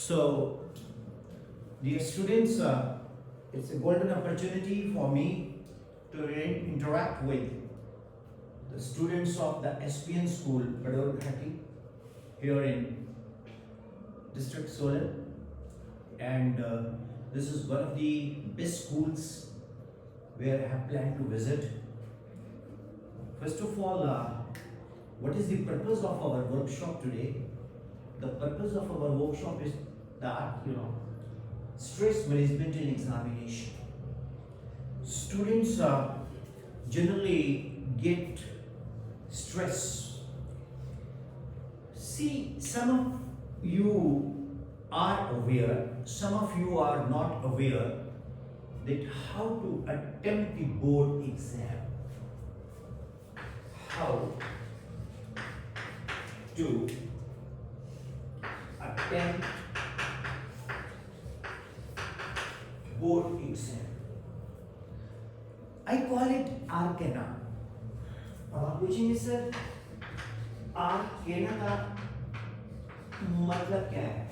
So, dear students, it's a golden opportunity for me to interact with the students of the SPN school, Bador Ghati, here in District Solan. And this is one of the best schools where I have planned to visit. First of all, what is the purpose of our workshop today? The purpose of our workshop is that, stress management in examination. Students generally get stress. See, some of you are aware, some of you are not aware that how to attempt the board exam. How to attempt board exam. I call it arcana. अब आप पूछेंगे sir आर्केना का मतलब क्या है?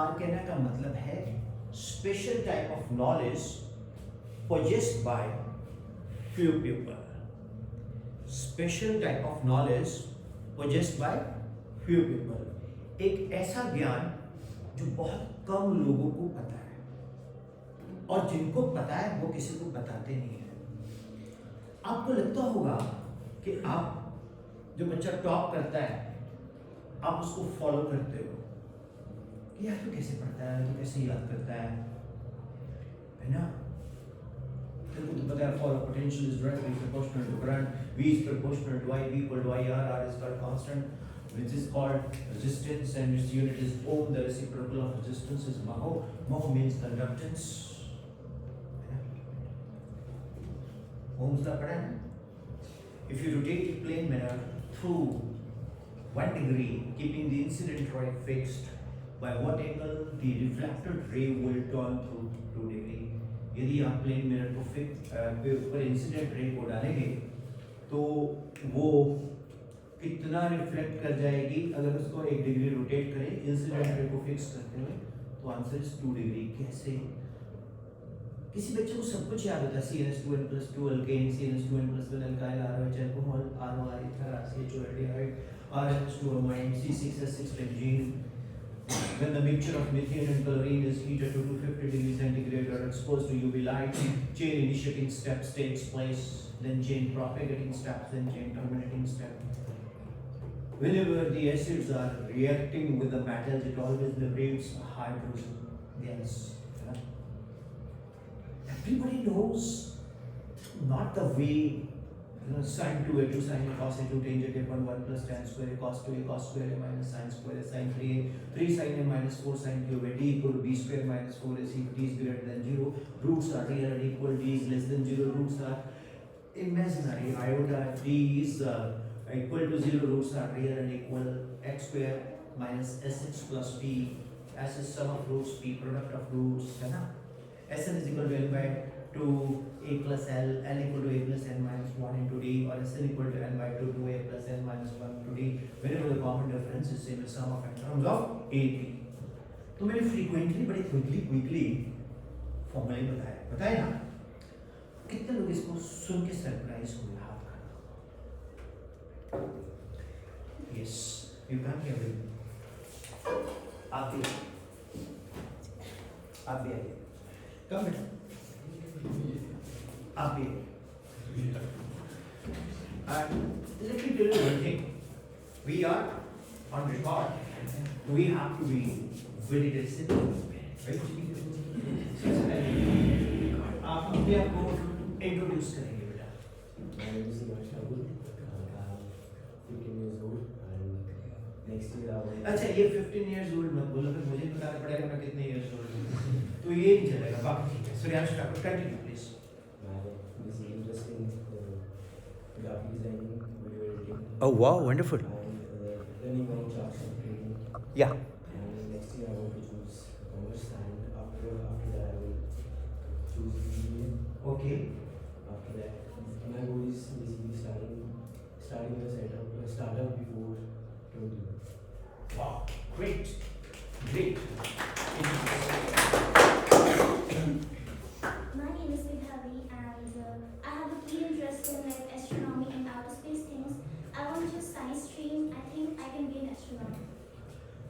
आर्केना का मतलब है special type of knowledge possessed by few people. Special type of knowledge possessed by few people. एक ऐसा ज्ञान जो बहुत कम लोगों को पता है और जिनको पता है वो किसी को बताते नहीं है। आपको लगता होगा कि आप जो बच्चा टॉप करता है आप उसको फॉलो करते हो कि यार तू कैसे पढ़ता है, तू कैसे याद करता है ना? तेरे को तो पता है follow potential is directly proportional to current, V is proportional to I, V equal to IR, R is called constant, which is called resistance, and its unit is ohm. The reciprocal of resistance is mho. Mho means conductance. Ohms का पढ़ा है? If you rotate the plane mirror through 1 degree, keeping the incident ray fixed, by what angle the reflected ray will turn through 2 degree? यदि आप plane mirror को ऊपर incident ray को डालेंगे तो वो कितना रिफ्लेक्ट कर जाएगी अगर उसको 1 डिग्री रोटेट करें इंसिडेंट रे को फिक्स करते हुए? तो आंसर इज 2 डिग्री। कैसे? किसी बच्चे को सब कुछ याद होता है, CnH2n+2 alkane, CnH2n+1 alkyl, ROH alcohol, ROR ether, CHO aldehyde, RNH2 amine, C6H6 benzene. When the mixture of methane and chlorine is heated to 250 degrees centigrade or exposed to UV light, chain initiating steps takes place, then chain propagating steps, then chain terminating step. Whenever the acids are reacting with the metals, it always liberates hydrogen gas. Everybody knows not the way sin 2a 2 sin a cos a 2 tangent a 1 plus tan square a cos 2a cos square a minus sin square a sin 3a 3 sin a minus 4 sin cube a d equal to b square minus 4ac if d is greater than 0. Roots are real and equal, d is less than 0. Roots are imaginary. Iota if d is equal to 0. Roots are real and equal. X square minus sx plus p. S is sum of roots, p product of roots, है ना? Sn is equal to n by 2 a plus l, l equal to a plus n minus 1 into d, or Sn equal to n by 2 to a plus n minus 1 to d, whenever the common difference is same as sum of n terms of a t. तो मैंने frequently बड़े quickly फॉर्मूले बताए ना? कितने लोग इसको सुन के सरप्राइज हुए? हाथ खड़ा। Yes, you can't hear me. आप भी आइए। कम बेटा आप भी। And let me tell you one thing. We are on record. We have to be very disciplined. आप अपने आप को इंट्रोड्यूस करेंगे बेटा। My name is Himanshu Abul. I'm 15 years old and next year I will. अच्छा ये 15 years old मत बोलो, फिर मुझे बताना पड़ेगा मैं कितने years old हूँ। तो ये नहीं चलेगा, बाकी ठीक है। Suryansh Thakur continue please. This is interesting graphic designing, video editing. Oh wow, wonderful. And learning my charts and trading. Yeah. And next year I want to choose commerce, and after that I will choose engineering. Okay. After that, my goal is basically starting a startup before 20. Wow, great. Great. Great. My name is Vidhavi and I have a keen interest in like astronomy and outer space things. I want to choose science stream. I think I can be an astronaut.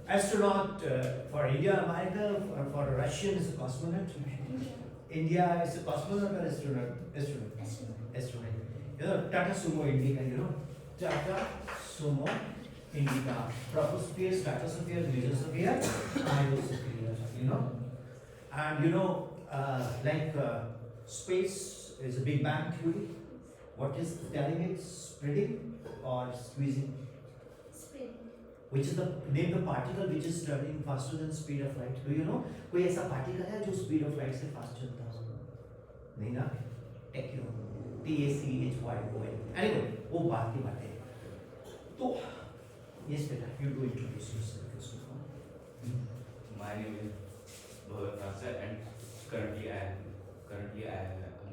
Astronaut for India, America, or for Russian is a cosmonaut. India. India is a cosmonaut or astronaut? Astronaut. Astronaut. Astronaut. You know, Tata Sumo Indica, you know? Tata Sumo Indica. Troposphere, stratosphere, mesosphere, ionosphere, you know? And you know, space is a Big Bang theory. What is telling it? Spreading or squeezing? Spreading. Which is the name the particle which is traveling faster than speed of light. Do you know? कोई ऐसा particle है जो speed of light से fast चलता हो? नहीं ना? TACHYON. TACHYON. Anyway, वो बात की बात है. तो yes बेटा, you do introduce yourself first of all. My name is Bhagat Rasa and currently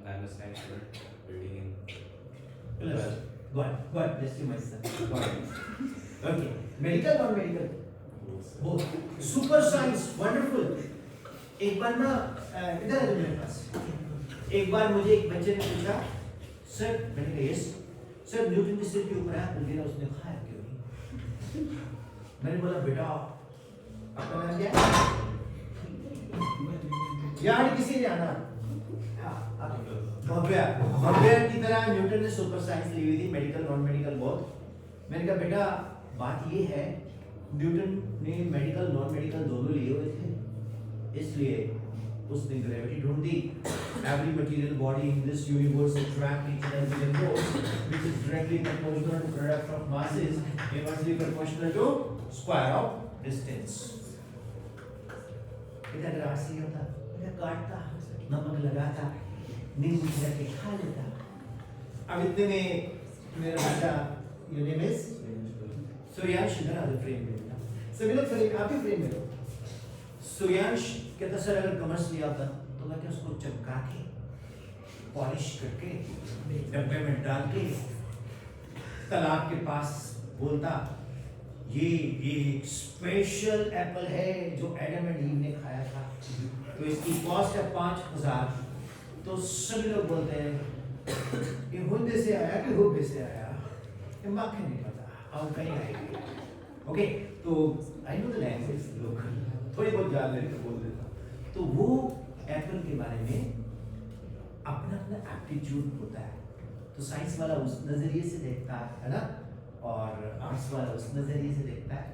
I'm a science student building in. Plus, go on, just you myself. Go on. Okay, medical or medical? Both. Super science, wonderful. एक बार ना इधर है मेरे पास. एक बार मुझे एक बच्चे ने पूछा, सर मैंने कहा यस, सर न्यूटन के सिर के ऊपर एप्पल गिरा उसने खाया क्यों नहीं? मैंने बोला बेटा आपका नाम क्या है? यार किसी ने आना भव्या की तरह न्यूटन ने सुपर साइंस ली हुई थी, मेडिकल नॉन मेडिकल बोथ. मैंने कहा बेटा बात ये है न्यूटन ने मेडिकल नॉन मेडिकल दोनों लिए हुए थे, इसलिए उसने ग्रेविटी ढूंढ दी. Every material body in this universe attract each other with a force which is directly proportional to product of masses inversely proportional to square of distance. इधर राशि होता, इधर काटता, नमक लगाता, नींबू छिड़क के खा लेता. अब इतने में मेरा बेटा your name is सूर्यांश. इधर आगे फ्रेम में बेटा, सभी लोग फ्रेम, आप ही फ्रेम में लो. सूर्यांश कहता सर अगर कॉमर्स लिया होता तो मैं क्या उसको चमका के पॉलिश करके डब्बे में डाल के तालाब के पास बोलता ये एक स्पेशल एप्पल है जो एडम एंड ईव ने खाया था, तो इसकी कॉस्ट है 5,000. तो सभी लोग बोलते हैं ये हुंदे से आया कि हुब्बे से आया, ये माखे नहीं पता और कहीं आएगी. ओके, तो आई नो द लैंग्वेज लोग थोड़ी बहुत जान ले तो बोल देता. तो वो एप्पल के बारे में अपना अपना एप्टीट्यूड होता है. तो साइंस वाला उस नजरिए से देखता है ना, और आर्ट्स वाला उस नजरिए से देखता है.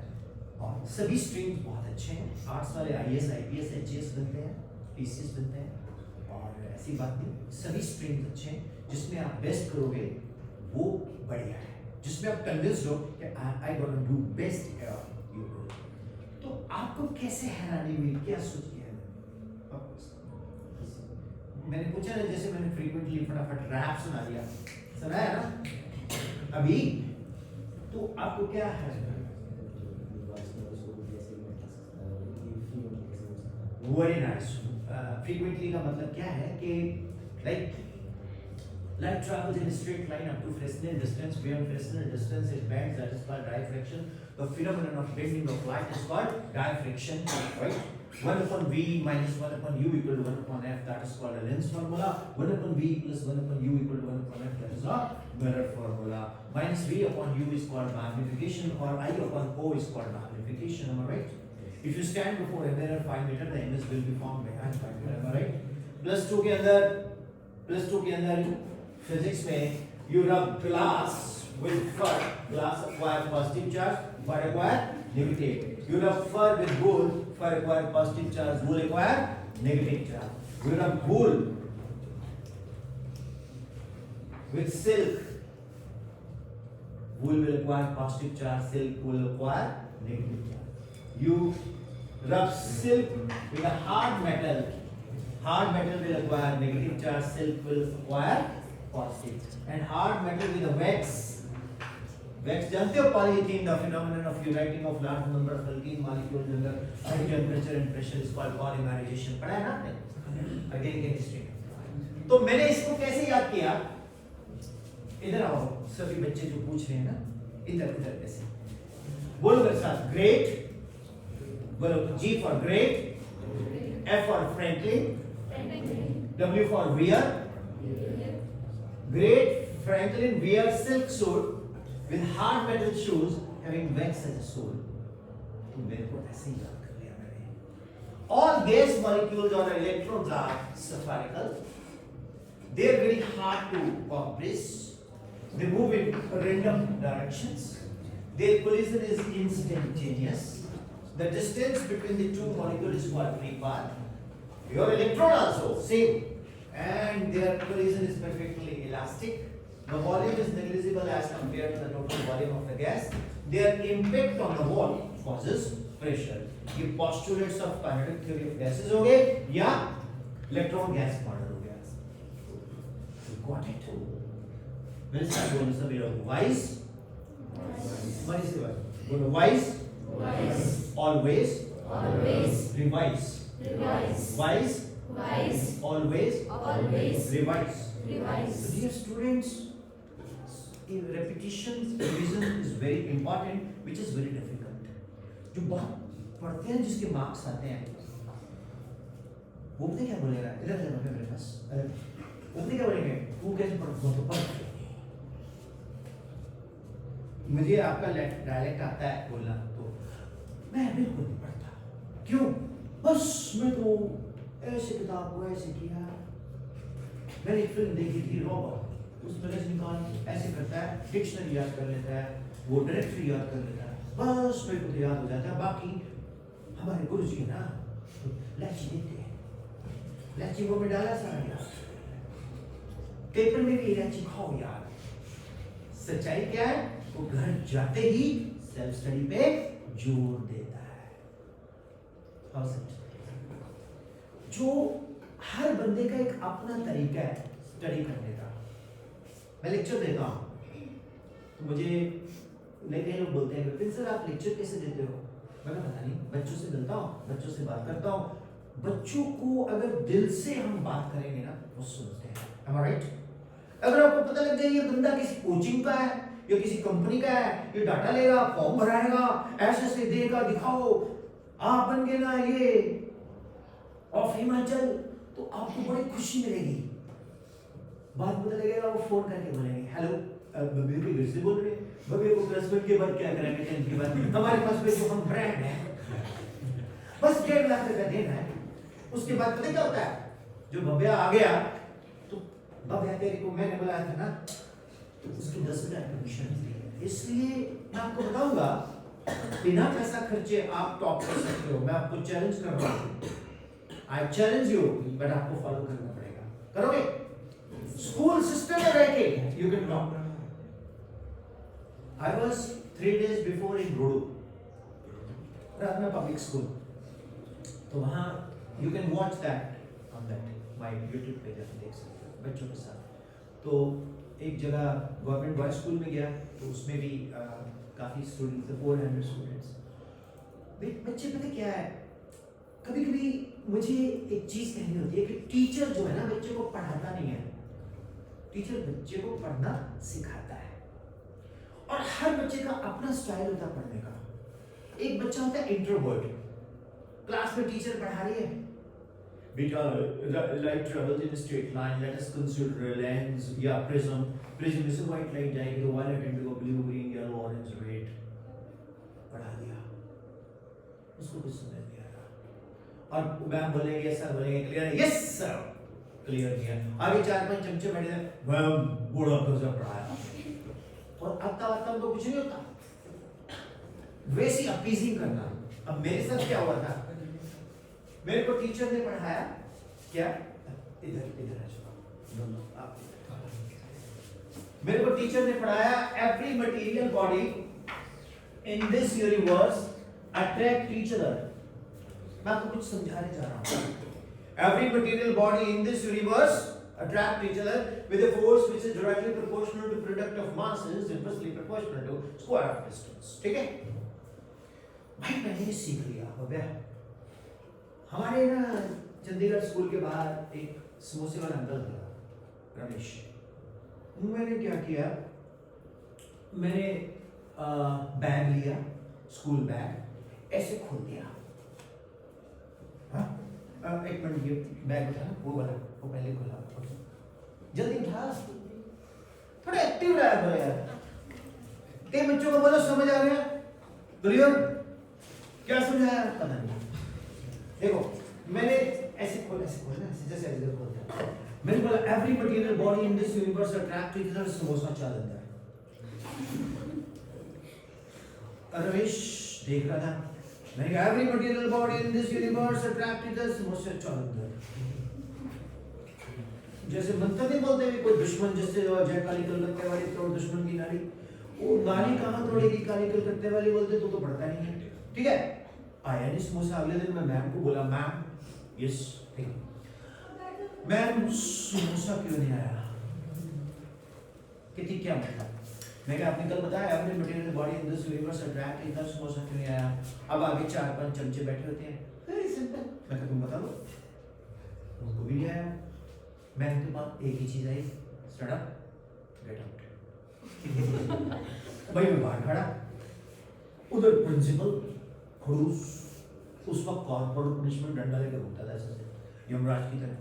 और सभी स्ट्रीम्स बहुत अच्छे हैं. आर्ट्स वाले IAS IPS HAS बनते हैं, PCS बनते हैं, और ऐसी बात नहीं, सभी स्ट्रीम्स अच्छे हैं. जिसमें आप बेस्ट करोगे वो बढ़िया है, जिसमें आप कन्विंस्ड हो कि I gonna do best you will. तो आपको कैसे हैरानी हुई, क्या सोच किया? मैंने पूछा ना, जैसे मैंने फ्रीक्वेंटली फटाफट रैप सुना दिया, सुनाया ना अभी, तो आपको क्या है? Very nice. फ्रीक्वेंटली का मतलब क्या है कि like light travels in a straight line up to Fresnel distance. Beyond Fresnel distance it bends, that is called diffraction. The phenomenon of bending of light is called diffraction, right? 1 upon V minus 1 upon U equal to 1 upon F, that is called a lens formula. 1 upon V plus 1 upon U equal to 1 upon F, that is a mirror formula. Minus V upon U is called magnification, or I upon O is called magnification, am I right? If you stand before a mirror 5 meter, the image will be formed behind 5 meter, am I right? +2 के अंदर physics में you rub glass with fur, glass acquire positive charge, fur acquire negative. You rub fur with wool, fur acquire positive charge, wool acquire negative charge. You rub wool with silk, wool will acquire positive charge, silk will acquire negative charge. You rub silk with a hard metal will acquire negative charge, silk will acquire positive. And hard metal with a wax जानते हो polyethylene, the phenomenon of uniting of large number of alkene molecules under high temperature and pressure is called polymerization. पढ़ा है ना आपने again chemistry. तो मैंने इसको कैसे याद किया? इधर आओ सभी बच्चे जो पूछ रहे हैं ना, इधर कैसे बोलो मेरे साथ. ग्रेट बोलो G for great, F for Franklin, W for wear. Great Franklin wear silk suit with hard metal shoes having wax as a sole. तो मेरे को ऐसे ही याद कर लिया मैंने. All gas molecules or electrons are spherical. They are very hard to compress. They move in random directions. Their collision is instantaneous. The distance between the two molecules is called free path. Your electron also same, and their collision is perfectly elastic. The volume is negligible as compared to the total volume of the gas. Their impact on the wall causes pressure. ये postulates of kinetic theory of gases हो गए या electron gas model हो गया. You got it? We'll start बोलने सभी लोग wise. Wise से wise. बोलो wise. Always. Revise. Wise. Always. Revise. So dear students, in repetition, revision is very important, which is very difficult. जो बहुत पढ़ते हैं जिसके मार्क्स आते हैं, वो पता क्या बोलेगा? इधर इधर मेरे पास. वो पता क्या बोलेंगे? तू कैसे पढ़? मुझे आपका डायलेक्ट आता है बोलना, तो मैं बिल्कुल नहीं पढ़ता. क्यों? बस मैं तो ऐसे किताब को ऐसे किया. मैंने एक फिल्म देखी थी रॉबर्ट, उसमें से निकाल ऐसे करता है, डिक्शनरी याद कर लेता है, वो डायरेक्टरी याद कर लेता है, बस मेरे को तो याद हो जाता है. बाकी हमारे गुरु जी ना लाची देते हैं, लाची वो में डाला सारा याद, पेपर में भी लाची खाओ यार. सच्चाई क्या है? वो घर जाते ही सेल्फ स्टडी पे जोर देता है. जो हर बंदे का एक अपना तरीका है स्टडी करने का. मैं लेक्चर देता हूँ तो मुझे नए लोग बोलते हैं फिर सर आप लेक्चर कैसे देते हो? मैं पता नहीं, बच्चों से मिलता हूँ, बच्चों से बात करता हूँ. बच्चों को अगर दिल से हम बात करेंगे ना वो सुनते हैं. Am I right? अगर आपको पता लग जाए ये बंदा किसी कोचिंग का है या किसी कंपनी का है, ये डाटा लेगा, फॉर्म भराएगा, ऐसे ऐसे देगा, दिखाओ आप बन गए ना ये ऑफ हिमाचल, तो आपको बड़ी खुशी मिलेगी. बात पता लगेगा, वो फोन करके बोलेंगे हेलो बबीर के घर से बोल रहे हैं, बबीर को प्लस वन के बाद क्या करेंगे, 10 के बाद हमारे पास में जो हम ब्रांड है बस 1.5 लाख रुपया देना है. उसके बाद पता क्या होता है? जो भव्या आ गया तो भव्या तेरे को मैंने बुलाया था ना, तो उसकी 10,000 कमीशन थी. इसलिए मैं आपको बताऊंगा बिना पैसा खर्चे आप टॉप कर सकते हो. मैं आपको चैलेंज कर रहा हूँ, आई चैलेंज यू, बट आपको फॉलो करना पड़ेगा. करोगे? स्कूल सिस्टम में रह के you can top. I was 3 days before in Rohru, Radhna public school. तो वहाँ you can watch that on that my YouTube page, आप देख सकते हो बच्चों के साथ. तो एक जगह गवर्नमेंट बॉयज स्कूल में गया तो उसमें भी काफ़ी स्टूडेंट्स थे, 400 स्टूडेंट्स. बच्चे पता क्या है, कभी कभी मुझे एक चीज़ कहनी होती है कि टीचर जो है ना बच्चे को पढ़ाता नहीं है, टीचर बच्चे को पढ़ना सिखाता है. और हर बच्चे का अपना स्टाइल होता है पढ़ने का. एक बच्चा होता है इंट्रोवर्ट, क्लास में टीचर पढ़ा रही है, बेटा light travels in straight line, let us consider lens या प्रिज्म. प्रिज्म से व्हाइट लाइट जाएगी तो violet indigo blue green yellow orange red. पढ़ा दिया, उसको कुछ समझ नहीं आ रहा. और मैम बोलेंगे, सर बोलेंगे क्लियर है, यस सर क्लियर किया. आगे 4-5 चमचे बैठे थे, मैम बूढ़ा गजब पढ़ाया. और आता तो कुछ नहीं होता, वैसी अपीजिंग करना. अब मेरे साथ क्या हुआ था, मेरे को टीचर ने पढ़ाया क्या, इधर इधर आ जाओ दोनों आप. मेरे को टीचर ने पढ़ाया every material body in this universe attract each other. मैं आपको कुछ समझाने जा रहा हूँ. Every material body in this universe attract each other with a force which is directly proportional to product of masses inversely proportional to square of distance. ठीक है भाई, मैंने ये सीख लिया. अब हमारे ना चंडीगढ़ स्कूल के बाहर एक समोसे वाला अंकल था रमेश. मैंने क्या किया, मैंने बैग लिया, स्कूल बैग, ऐसे खोल दिया एक मिनट ये बैग उठा ना, वो वाला, वो पहले खोला, जल्दी उठा, थोड़ा एक्टिव रहा करो यार। कई बच्चों को बोलो समझ आ गया, क्लियर, क्या समझाया पता नहीं। देखो मैंने ऐसे खोला ऐसे जैसे ऐसे खोलता है, मैंने बोला every material body in this universe attract to each other, samosa चल रहा है। रमेश देख रहा था, मैंने कहा every material body in this universe attract to each other, samosa चल रहा है। जैसे बनता नहीं बोलते भी कोई दुश्मन, जैसे जय काली कलकत्ते वाली तोड़ दुश्मन की नाली, वो नाली कहाँ तोड़ेगी काली कलकत्ते वाली, बोलते तो पढ़ता नहीं है। ठीक है, आया नहीं समोसा। अगले दिन मैं मैम को बोला, मैम यस ठीक है, मैम समोसा क्यों नहीं आया? कहती क्या मतलब? मैं क्या आपने कल बताया every material body in this universe attract इधर, समोसा क्यों नहीं आया? अब आगे 4-5 चमचे बैठे होते हैं, वेरी सिंपल। मैं कहा तुम बता दो, उनको भी नहीं आया। मैम के पास एक ही चीज आई, स्टैंड अप गेट आउट। भाई मैं बाहर खड़ा, उधर प्रिंसिपल खड़ूस, उस वक्त कॉर्पोरल पनिशमेंट डंडा लेकर घूमता था ऐसे यमराज की तरह।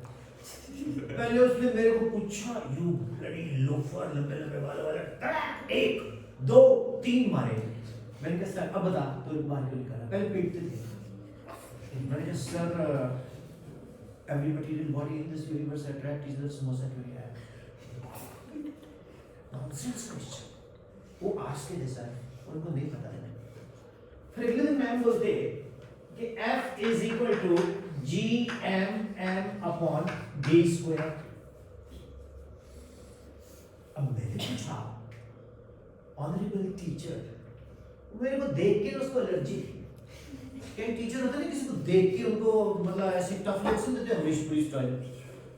पहले उसने मेरे को पूछा, यू ब्लडी लोफर, लंबे लंबे बाल वाला, तड़ाक 1 2 3 मारे। मैंने कहा सर अब बता तो बाहर क्यों निकाला? पहले पीटते थे। मैंने कहा sir every material body in this universe attract is the, samosa क्यों नहीं आया? नॉनसेंस क्वेश्चन, वो आज के जैसा है, उनको नहीं पता है। फिर अगले दिन मैम बोलते कि F is equal to GMM upon B square. अब मैंने पूछा ऑनरेबल टीचर, मेरे को देख के उसको एलर्जी थी। कई टीचर होते हैं किसी को देख के उनको मतलब ऐसे टफ लेक्चर देते हैं, हमेश पूरी स्टाइल,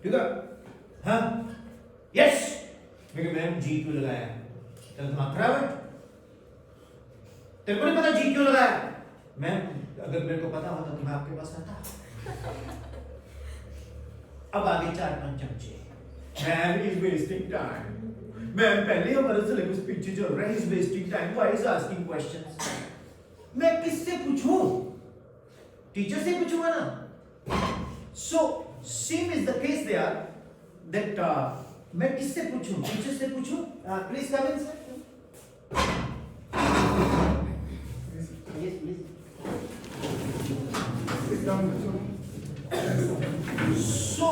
ठीक है? हाँ यस, मैम जी क्यों लगाया? तेरा दिमाग खराब है? तेरे को नहीं पता जी क्यों लगाया? मैम अगर मेरे को पता होता तो मैं आपके पास आता। अब आगे 4-5 चमचे, ma'am is wasting time, ma'am पहले हमारा सिलेबस पीछे चल रहा है, is wasting time, why is asking questions. मैं किससे पूछूं? टीचर से पूछूंगा ना। So same is the case there that मैं किससे पूछूं? टीचर से पूछूं? Please come in sir. Yes, please. So,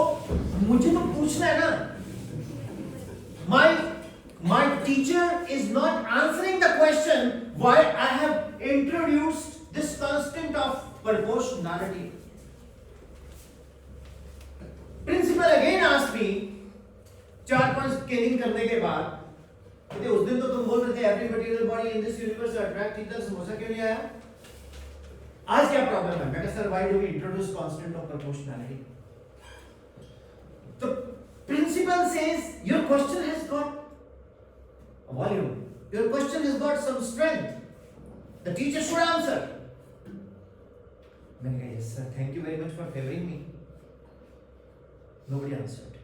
मुझे तो पूछना है ना। My teacher is not answering the question why I have introduced this constant of proportionality. Principal again asked me 4-5 scaling करने के बाद, कहते उस दिन तो तुम बोल रहे थे every material body in this universe attract इधर, समोसा क्यों नहीं आया? आज क्या प्रॉब्लम है? मैं कहा sir why do we introduce constant of proportionality? तो principal says your question has got a volume, your question has got some strength, the teacher should answer. मैंने कहा yes sir, thank you very much for favoring me. Nobody answered.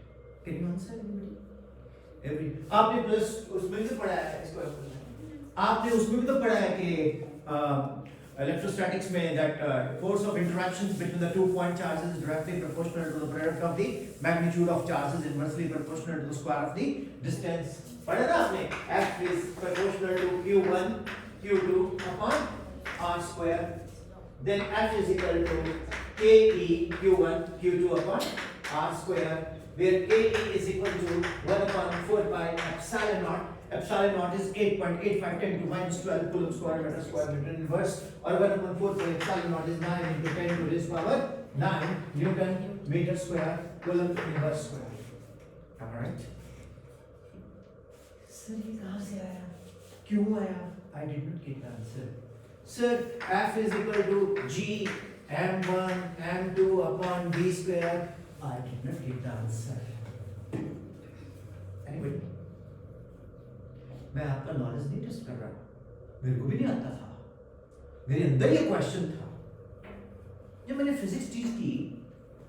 Can you answer anybody? आपने plus उसमें भी तो पढ़ा है इसको, आपने उसमें भी तो पढ़ा है कि electrostatics में that force of interactions between the 2 point charges is directly proportional to the product of the magnitude of charges inversely proportional to the square of the distance. पढ़ा ना आपने? F is proportional to Q1 Q2 upon R square. Then F is equal to KE Q1 Q2 upon R square, where KE is equal to 1 upon 4 pi epsilon naught. Epsilon naught is 8.85 10 to minus 12 coulomb square meter square meter inverse, or 1 upon 4 pi epsilon naught is 9 into 10 to raise power 9 Newton meter square coulomb inverse square. Am I right? Sir, ये कहाँ से आया? क्यों आया? I did not get the answer. Sir, F is equal to G M1 M2 upon B square. I did not get the answer. Anybody? मैं आपका knowledge नहीं test कर रहा, मेरे को भी नहीं आता था, मेरे अंदर ये क्वेश्चन था। जब मैंने फिजिक्स टीच की,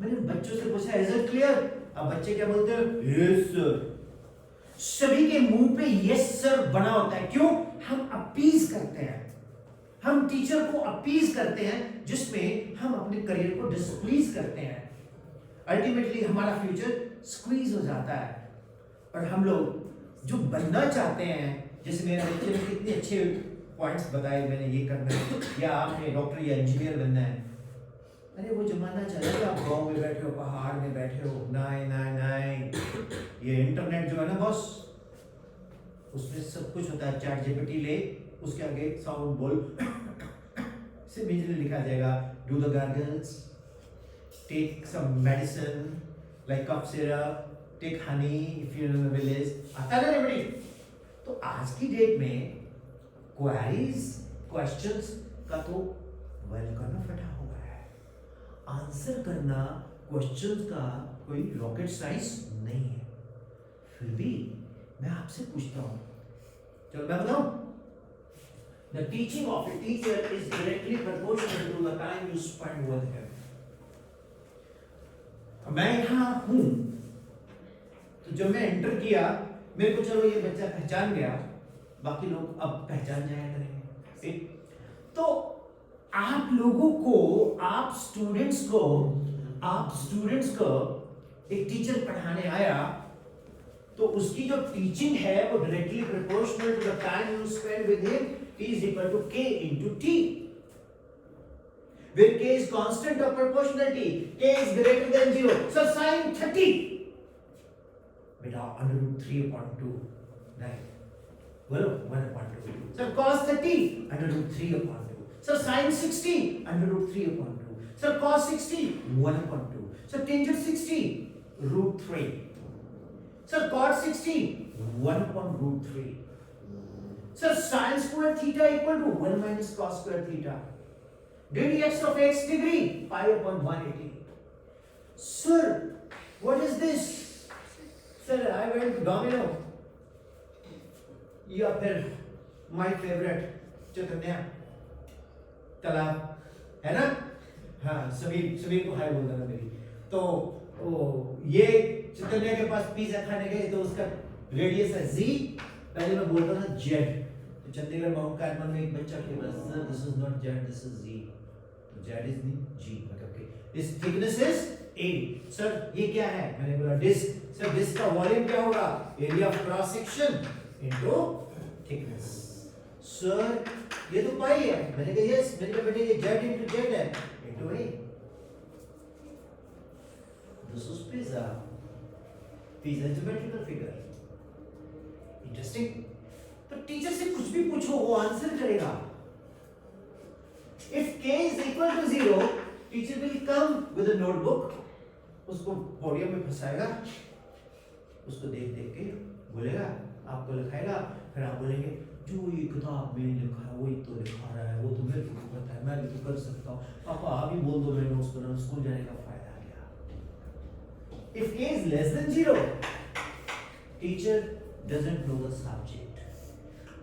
मैंने बच्चों से पूछा इज इट क्लियर? अब बच्चे क्या बोलते हैं? Yes sir. सभी के मुंह पे यस सर बना होता है। क्यों? हम अपीज करते हैं, हम टीचर को अपीज करते हैं, जिसमें हम अपने करियर को डिस्प्लीज करते हैं। अल्टीमेटली हमारा फ्यूचर स्क्वीज हो जाता है। और हम लोग जो बनना चाहते हैं, जैसे मेरे बच्चे ने कितने अच्छे पॉइंट्स बताए, मैंने ये करना है या आपने डॉक्टर या इंजीनियर बनना है, अरे वो जमाना चला गया। आप गाँव में बैठे हो, पहाड़ में बैठे हो, नहीं, ये इंटरनेट जो है ना बॉस, उसमें सब कुछ होता है। चैट जीपीटी ले, उसके आगे साउंड बोल से इमीडिएटली लिखा जाएगा, do the gargles, take some medicine like cough syrup, take honey if you in the village, आता है ना रेमेडी। तो आज की डेट में क्वेरीज, क्वेश्चंस का तो वेल करना फटा हुआ है। आंसर करना क्वेश्चंस का कोई रॉकेट साइंस नहीं है। फिर भी मैं आपसे पूछता हूं, चलो मैं बताऊं, the teaching of a teacher is directly proportional to the time you spend with him. मैं यहां हूं, तो जब मैं एंटर किया, मेरे को चलो ये बच्चा पहचान गया, बाकी लोग अब पहचान जाया करेंगे, ठीक? तो आप लोगों को, आप स्टूडेंट्स को एक टीचर पढ़ाने आया, तो उसकी जो टीचिंग है वो directly proportional to the time you spend with him, T is equal to K into T, where K is constant of proportionality, K is greater than 0. So sin 30, beta under root 3 upon 2, right? Well, 1 upon 2. So cos 30 under root 3 upon 2. So sin 60 under root 3 upon 2. So cos 60 1 upon 2. So tangent 60 root 3. So cot 60 1 upon root 3. So sin square theta equal to 1 minus cos square theta. Dx of x degree pi upon 180. Sir, what is this? Sir, I went to Domino. या फिर my favorite चैतन्य तालाब है ना? हाँ, समीर को हाय बोल देना मेरी। तो ये चैतन्य के पास पिज्जा खाने गए, तो उसका रेडियस है z, पहले मैं बोलता था z, तो चंडीगढ़ माउंट कार्मल में एक बच्चा खेला, sir this is not z, this is z, तो z इज नहीं g, मतलब कि this thickness is a। Sir ये क्या है? मैंने बोला डिस्क। सर डिस्क का वॉल्यूम क्या होगा? Area of cross section into thickness. Sir ये तो पाई है। मैंने कहा यस, मैंने कहा बेटे ये z इनटू z है into a। This is pizza, pizza geometrical figure. Interesting. तो टीचर से कुछ भी पूछो वो आंसर करेगा। If k is equal to 0, teacher will come with a notebook, उसको पोडियम में फंसाएगा, उसको देख देख के बोलेगा, आपको लिखाएगा, फिर आप बोलेंगे जो ये किताब में लिखा है वही तो लिखा रहा है, वो तो मेरे को पता है, मैं भी तो कर सकता हूँ, पापा आप ही बोल दो, मैंने नोट्स बना, स्कूल जाने का फायदा आ गया। If k is less than 0, teacher doesn't know the subject.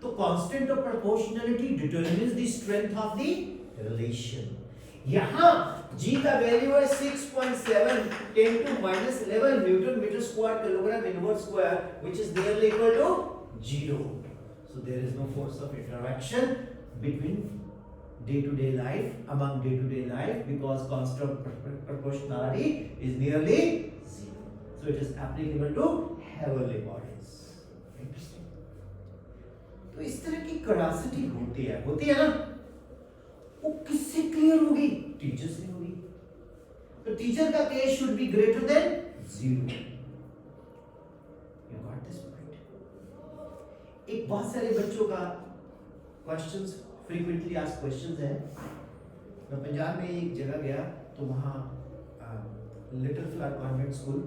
तो constant of proportionality determines the strength of the relation. यहाँ G का वैल्यू है 6.7 10 to minus 11 newton metre square kilogram inverse square, which is nearly equal to 0. So there is no force of interaction between day-to-day life, among day-to-day life, because constant proportionality is nearly 0. So it is applicable to heavenly bodies. Interesting. तो इस तरह की capacity होती है ना, वो किससे clear होगी? टीचर से होगी। तो टीचर का case should be greater than 0। You got this point? एक बहुत सारे बच्चों का क्वेश्चंस, फ्रीक्वेंटली आस्क्ड क्वेश्चंस है। मैं पंजाब में एक जगह गया, तो वहाँ लिटिल फ्लावर कॉन्वेंट स्कूल,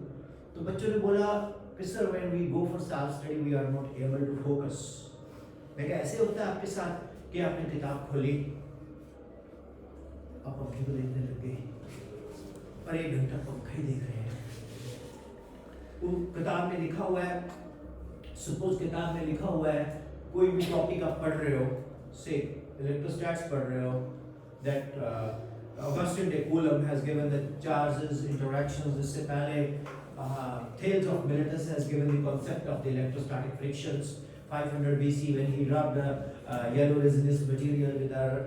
तो बच्चों ने बोला कि sir when we go for self study we are not able to focus. मैं कहा ऐसे होता है आपके साथ कि आपने किताब खोली, आप पंखे को देखने लग गए और 1 घंटा पंखा ही देख रहे हैं। वो किताब में लिखा हुआ है, सपोज किताब में लिखा हुआ है कोई भी टॉपिक आप पढ़ रहे हो, से इलेक्ट्रोस्टैट्स पढ़ रहे हो, that Augustin de Coulomb has given the charges interactions. इससे पहले Thales of Miletus has given the concept of the electrostatic frictions. 500 BC when he rubbed yellow resinous material with our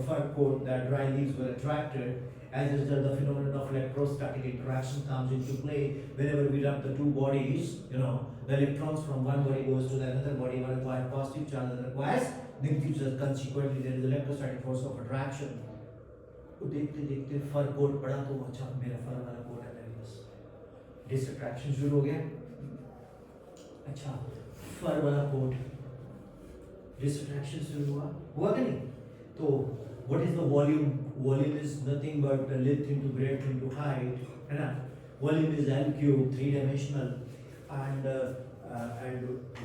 fur coat, that dry leaves were attracted, As a result, the phenomenon of electrostatic interaction comes into play whenever we rub the two bodies. You know, the electrons from one body goes to the another body. One requires positive charge, other requires negative charge. Consequently, there is electrostatic force of attraction. तो देखते देखते fur coat पड़ा तो अच्छा मेरा फर वाला coat है मेरे पास, डिसअट्रैक्शन शुरू हो गया। अच्छा फर वाला कोट, डिसअट्रैक्शन शुरू हुआ कि नहीं? तो what is the volume? Volume is nothing but the length into breadth into height, है ना? Volume is L cube, 3-dimensional, and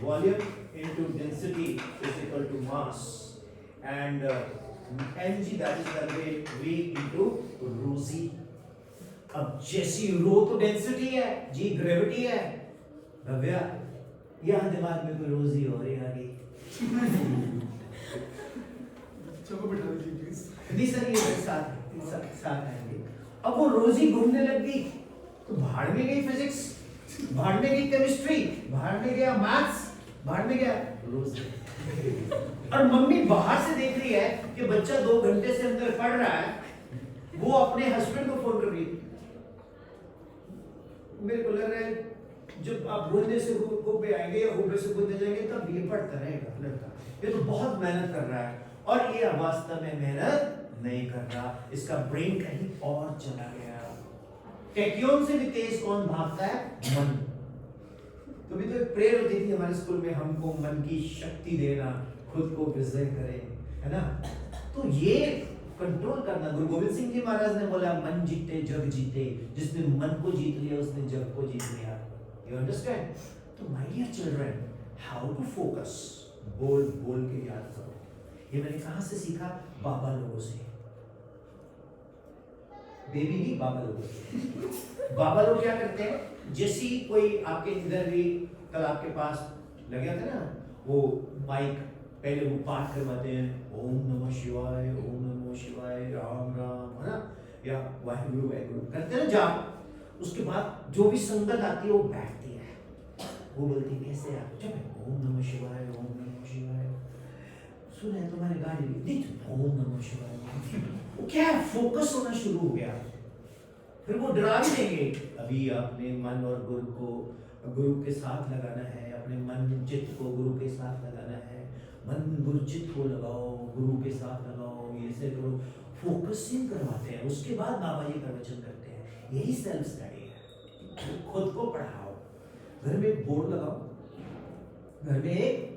volume into density is equal to mass, and mg, that is the weight, v into rho c. अब जैसी रो तो density है, जी gravity है, भव्या यहाँ दिमाग में कोई रोजी हो रही आ गई। चलो बिठा दीजिए प्लीज। नहीं सर ये साथ आएंगे। अब वो रोजी घूमने लग गई तो भाड़ में गई फिजिक्स, भाड़ में गई केमिस्ट्री, भाड़ में गया मैथ्स, भाड़ में गया रोजी। और मम्मी बाहर से देख रही है कि बच्चा 2 घंटे से अंदर पढ़ रहा है, वो अपने हस्बैंड को फोन कर रही है, मेरे को लग रहा है जब आप बोलने से को पे आएंगे या होबे से बोलते जाएंगे तब ये पढ़ता रहेगा लड़का, ये तो बहुत मेहनत कर रहा है और ये वास्तव में मेहनत नहीं कर रहा, इसका ब्रेन कहीं और चला गया। टैक्योन से भी तेज कौन भागता है? मन। तो भी तो एक प्रेयर होती थी हमारे स्कूल में, हमको मन की शक्ति देना, खुद को विजय करें, है ना? तो ये कंट्रोल करना, गुरु गोविंद सिंह जी महाराज ने बोला मन जीते जग जीते, जिसने मन को जीत लिया उसने जग को जीत लिया। You understand? तो my dear children, how to focus, बोल बोल के याद करो। ये मैंने कहां से सीखा? बाबा लोगों से। बेबी नहीं, बाबा लोगों से। बाबा लोग क्या करते हैं, जैसी कोई आपके इधर भी कल आपके पास लगा था ना वो माइक, पहले वो पाठ करवाते हैं, ओम नमः शिवाय, ओम नमः शिवाय, राम राम, है ना, या वाहिगुरु वाहिगुरु करते हैं ना जाप। उसके बाद जो भी संगत आती है वो बैठती है, वो बोलती है कैसे आप, जब ओम नमः शिवाय, ओम नमः शिवाय, सुने तुम्हारी गाड़ी नहीं, ओम नमः शिवाय, वो क्या है, फोकस होना शुरू हो गया। फिर वो डरा भी देंगे, अभी अपने मन और गुरु के साथ लगाना है, अपने मन चित्त को गुरु के साथ लगाना है, मन गुरु चित्त को लगाओ, गुरु के साथ लगाओ, ये से करो, फोकसिंग करवाते हैं। उसके बाद बाबा जी प्रवचन करते हैं, यही सेल्फ स्टडी है। खुद को पढ़ाओ, घर में एक बोर्ड लगाओ, घर में एक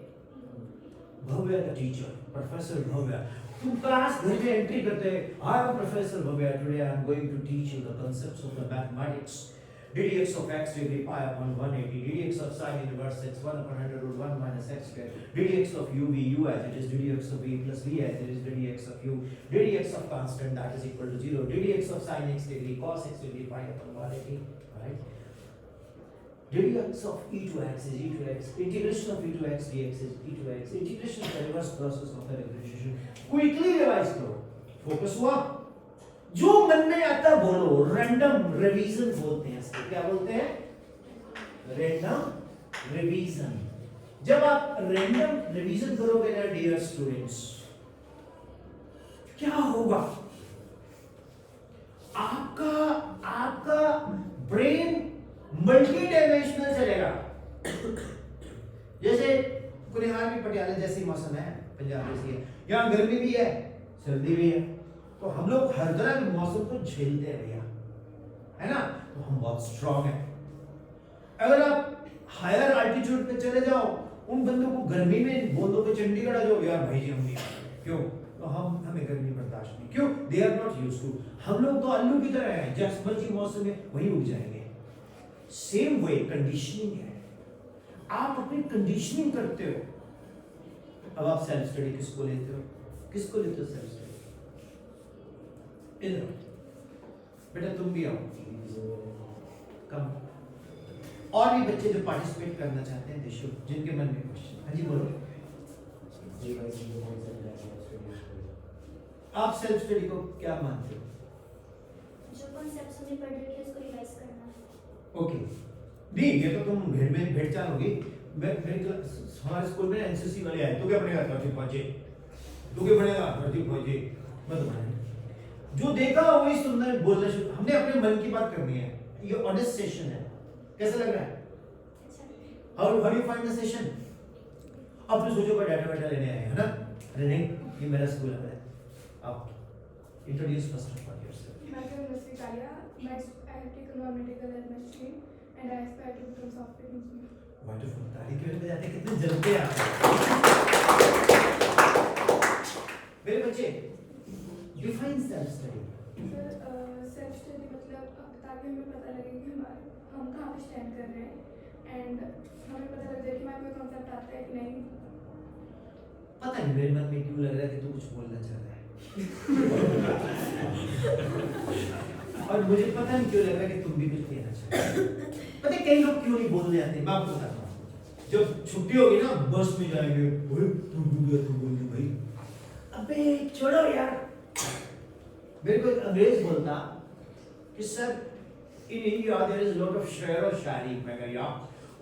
भव्य का टीचर, प्रोफेसर भव्य, तुम क्लास घर में एंट्री करते हैं, I am professor Bhavya, today I am going to teach you the concepts of the mathematics, ddx of x degree pi upon 180, ddx of sin inverse x 1 upon 100 root 1 minus x square, ddx of u v u as it is, ddx of v plus v as it is, ddx of u, ddx of constant that is equal to 0, ddx of sin x degree cos x degree pi upon 180, right? ddx of e to x is e to x, integration of e to x dx is e to x, integration of the reverse process of the differentiation. Quickly revise करो, focus हुआ, जो मन में आता बोलो, random revision बोलते हैं इसको, क्या बोलते हैं? Random revision. जब आप रैंडम रिवीजन करोगे ना डियर स्टूडेंट्स, क्या होगा? आपका ब्रेन मल्टी डायमेंशनल चलेगा। जैसे कुनिहार भी पटियाला जैसी मौसम है, पंजाब जैसी है, यहाँ गर्मी भी है, सर्दी भी है, तो हम लोग हर तरह के मौसम को झेलते हैं भैया, है ना? तो हम बहुत स्ट्रांग हैं। अगर आप हायर अल्टीट्यूड पे चले जाओ, उन बंदों को गर्मी में बोल दो कि चंडीगढ़ आ जाओ, यार भाई जी हम नहीं, क्यों? तो हमें गर्मी बर्दाश्त नहीं, क्यों? They are not used to. हम लोग तो आलू की तरह हैं, जिस मर्जी मौसम में वही उग जाएंगे। सेम वे कंडीशनिंग है, आप अपनी कंडीशनिंग करते हो। अब आप सेल्फ स्टडी किसको लेते हो? किसको लेते हो सेल्फ स्टडी? इधर बेटा तुम भी आओ, कम। और भी बच्चे जो पार्टिसिपेट करना चाहते हैं, देशो जिनके मन में क्वेश्चन, हाँ जी बोलो। आप सेल्फ स्टडी को क्या मानते हो? जो कॉन्सेप्ट्स हमने पढ़ रखे हैं उसको रिवाइज करना। ओके, नहीं ये तो तुम भीड़ में भेड़ चालोगी। हमारे स्कूल में एनसीसी वाले आए, तो क्या बनेगा? फौजी, तू क्या बनेगा? फौजी, मैं तो बनेगा। जो देखा वही सुनना है, बोलना शुरू। हमने अपने मन की बात करनी है। ये ऑनेस्ट सेशन है। कैसा लग रहा है? How do you find the session? अब तो सोचो डाटा वाटा लेने आए है ना? अरे नहीं, ये मेरा स्कूल है। आप introduce first of all yourself. Myself is Mr. Kalia. I have taken non-medical health stream and I aspire to become software engineer. Wonderful. ताली क्यों नहीं बजाते? कितने जलते हैं आप। मेरे बच्चे, define self study. Sir self study मतलब ताकि हमें पता लगे कि हम कहाँ पे स्टैंड कर रहे हैं एंड हमें पता लग जाए कि हमारे कोई कॉन्सेप्ट आता है कि नहीं। पता नहीं मेरे मन में क्यों लग रहा है कि तू कुछ बोलना चाह रहा है। और मुझे पता नहीं क्यों लग रहा है कि तुम भी कुछ कहना चाहते हो। पता है कई लोग क्यों नहीं बोलने आते? मैं आपको बताता हूँ। जब छुट्टी होगी ना, बस में जाएंगे, ओए तू बोल दे भाई। अबे छोड़ो यार। मेरे को एक अंग्रेज बोलता कि sir in India there is a lot of शेर और शायरी। मैं कहा यार,